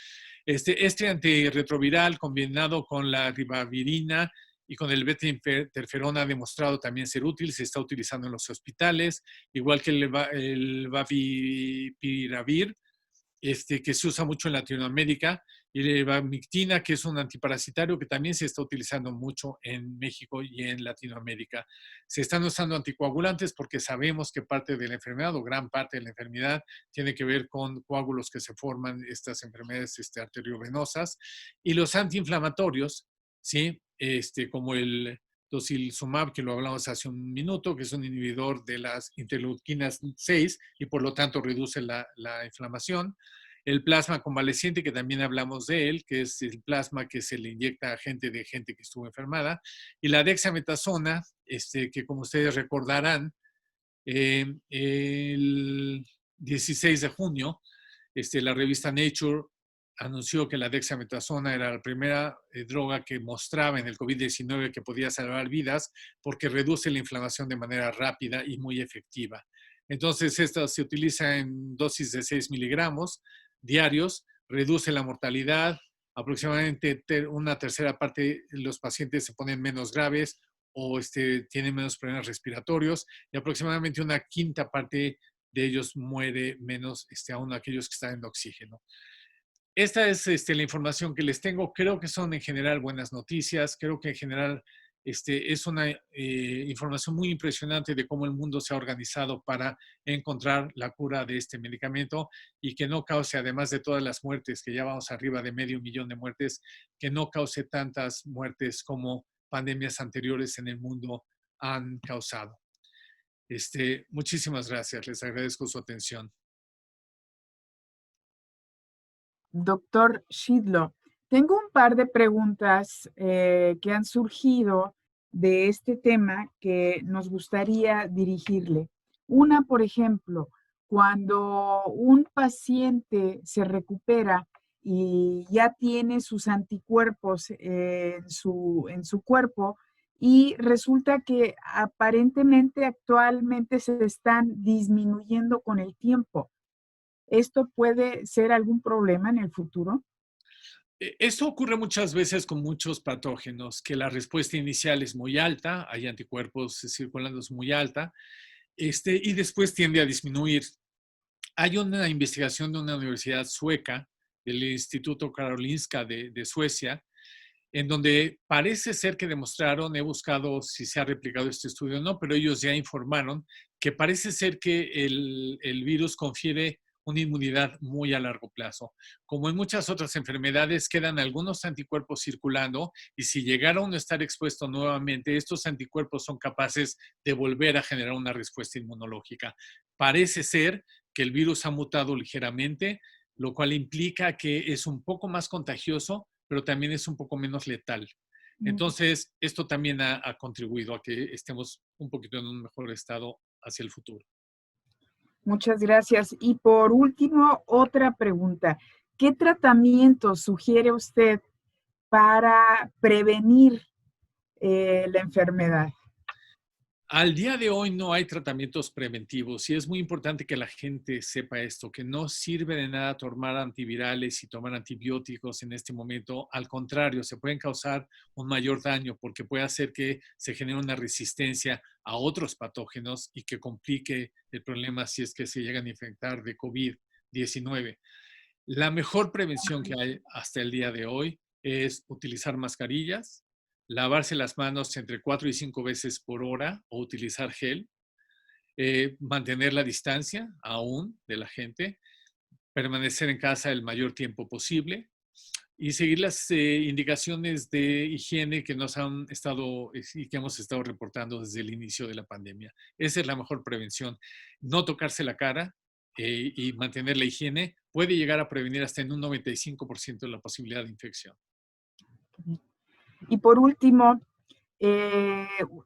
[SPEAKER 3] Este antirretroviral combinado con la ribavirina y con el beta-interferón ha demostrado también ser útil. Se está utilizando en los hospitales, igual que el favipiravir, que se usa mucho en Latinoamérica, y la ivermectina, que es un antiparasitario que también se está utilizando mucho en México y en Latinoamérica. Se están usando anticoagulantes porque sabemos que parte de la enfermedad o gran parte de la enfermedad tiene que ver con coágulos que se forman, estas enfermedades arteriovenosas. Y los antiinflamatorios, ¿sí? Como el tocilizumab, que lo hablamos hace un minuto, que es un inhibidor de las interleuquinas 6 y por lo tanto reduce la inflamación. El plasma convaleciente, que también hablamos de él, que es el plasma que se le inyecta a gente que estuvo enfermada. Y la dexametasona, que como ustedes recordarán, el 16 de junio, la revista Nature anunció que la dexametasona era la primera droga que mostraba en el COVID-19 que podía salvar vidas porque reduce la inflamación de manera rápida y muy efectiva. Entonces, esta se utiliza en dosis de 6 miligramos diarios, reduce la mortalidad, aproximadamente una tercera parte de los pacientes se ponen menos graves o tienen menos problemas respiratorios, y aproximadamente una quinta parte de ellos muere menos, aún aquellos que están en oxígeno. Esta es la información que les tengo. Creo que son en general buenas noticias. Creo que en general es una información muy impresionante de cómo el mundo se ha organizado para encontrar la cura de este medicamento y que no cause, además de todas las muertes, que ya vamos arriba de 500,000 de muertes, que no cause tantas muertes como pandemias anteriores en el mundo han causado. Muchísimas gracias. Les agradezco su atención.
[SPEAKER 2] Doctor Shidlo, tengo un par de preguntas que han surgido de este tema que nos gustaría dirigirle. Una, por ejemplo, cuando un paciente se recupera y ya tiene sus anticuerpos en su cuerpo y resulta que aparentemente actualmente se están disminuyendo con el tiempo. ¿Esto puede ser algún problema en el futuro?
[SPEAKER 3] Esto ocurre muchas veces con muchos patógenos, que la respuesta inicial es muy alta, hay anticuerpos circulando muy alta, y después tiende a disminuir. Hay una investigación de una universidad sueca, del Instituto Karolinska de Suecia, en donde parece ser que demostraron, he buscado si se ha replicado este estudio o no, pero ellos ya informaron que parece ser que el virus confiere una inmunidad muy a largo plazo. Como en muchas otras enfermedades, quedan algunos anticuerpos circulando y si llegara uno a estar expuesto nuevamente, estos anticuerpos son capaces de volver a generar una respuesta inmunológica. Parece ser que el virus ha mutado ligeramente, lo cual implica que es un poco más contagioso, pero también es un poco menos letal. Entonces, esto también ha contribuido a que estemos un poquito en un mejor estado hacia el futuro.
[SPEAKER 2] Muchas gracias. Y por último, otra pregunta. ¿Qué tratamiento sugiere usted para prevenir la enfermedad?
[SPEAKER 3] Al día de hoy no hay tratamientos preventivos y es muy importante que la gente sepa esto, que no sirve de nada tomar antivirales y tomar antibióticos en este momento. Al contrario, se pueden causar un mayor daño porque puede hacer que se genere una resistencia a otros patógenos y que complique el problema si es que se llegan a infectar de COVID-19. La mejor prevención que hay hasta el día de hoy es utilizar mascarillas, lavarse las manos entre 4 y 5 veces por hora o utilizar gel, mantener la distancia aún de la gente, permanecer en casa el mayor tiempo posible y seguir las indicaciones de higiene que nos han estado y que hemos estado reportando desde el inicio de la pandemia. Esa es la mejor prevención. No tocarse la cara y mantener la higiene puede llegar a prevenir hasta en un 95% de la posibilidad de infección.
[SPEAKER 2] Y por último,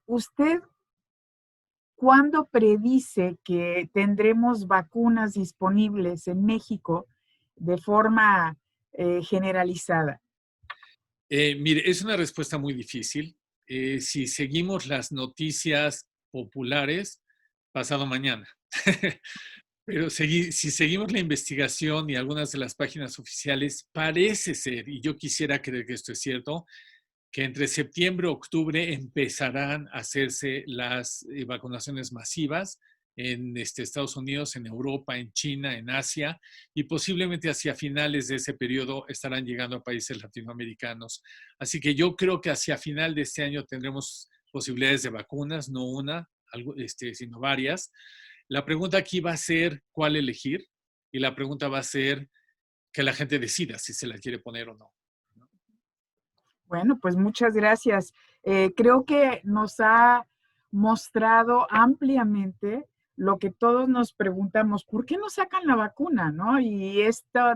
[SPEAKER 2] ¿usted cuándo predice que tendremos vacunas disponibles en México de forma generalizada?
[SPEAKER 3] Mire, es una respuesta muy difícil. Si seguimos las noticias populares, pasado mañana. Pero si seguimos la investigación y algunas de las páginas oficiales, parece ser, y yo quisiera creer que esto es cierto, que entre septiembre y octubre empezarán a hacerse las vacunaciones masivas en Estados Unidos, en Europa, en China, en Asia, y posiblemente hacia finales de ese periodo estarán llegando a países latinoamericanos. Así que yo creo que hacia final de este año tendremos posibilidades de vacunas, no una, sino varias. La pregunta aquí va a ser cuál elegir y la pregunta va a ser que la gente decida si se la quiere poner o no.
[SPEAKER 2] Bueno, pues muchas gracias. Creo que nos ha mostrado ampliamente lo que todos nos preguntamos, ¿por qué no sacan la vacuna, no? Y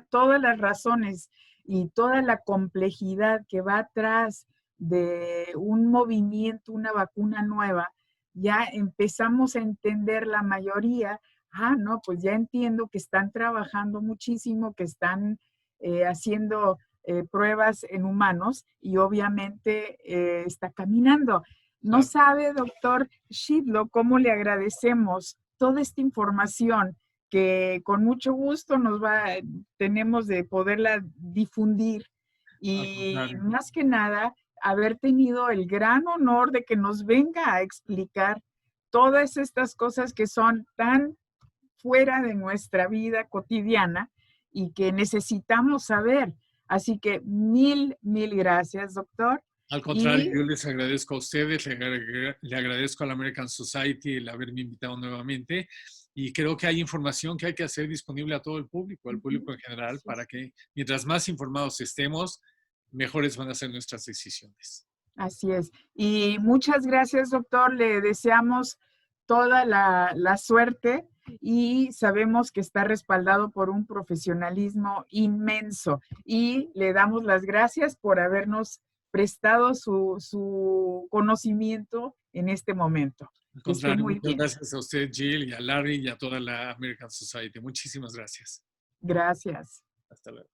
[SPEAKER 2] todas las razones y toda la complejidad que va atrás de un movimiento, una vacuna nueva, ya empezamos a entender la mayoría. No, pues ya entiendo que están trabajando muchísimo, que están haciendo pruebas en humanos y obviamente está caminando. No sabe, doctor Shidlo, cómo le agradecemos toda esta información que con mucho gusto tenemos de poderla difundir y más que nada haber tenido el gran honor de que nos venga a explicar todas estas cosas que son tan fuera de nuestra vida cotidiana y que necesitamos saber. Así que mil gracias, doctor.
[SPEAKER 3] Al contrario, yo les agradezco a ustedes, le agradezco a la American Society el haberme invitado nuevamente y creo que hay información que hay que hacer disponible a todo el público, al público en general, para que mientras más informados estemos, mejores van a ser nuestras decisiones.
[SPEAKER 2] Así es. Y muchas gracias, doctor. Le deseamos toda la suerte y sabemos que está respaldado por un profesionalismo inmenso. Y le damos las gracias por habernos prestado su conocimiento en este momento.
[SPEAKER 3] Al contrario, muchas gracias a usted, Jill, y a Larry y a toda la American Society. Muchísimas gracias.
[SPEAKER 2] Gracias.
[SPEAKER 3] Hasta luego.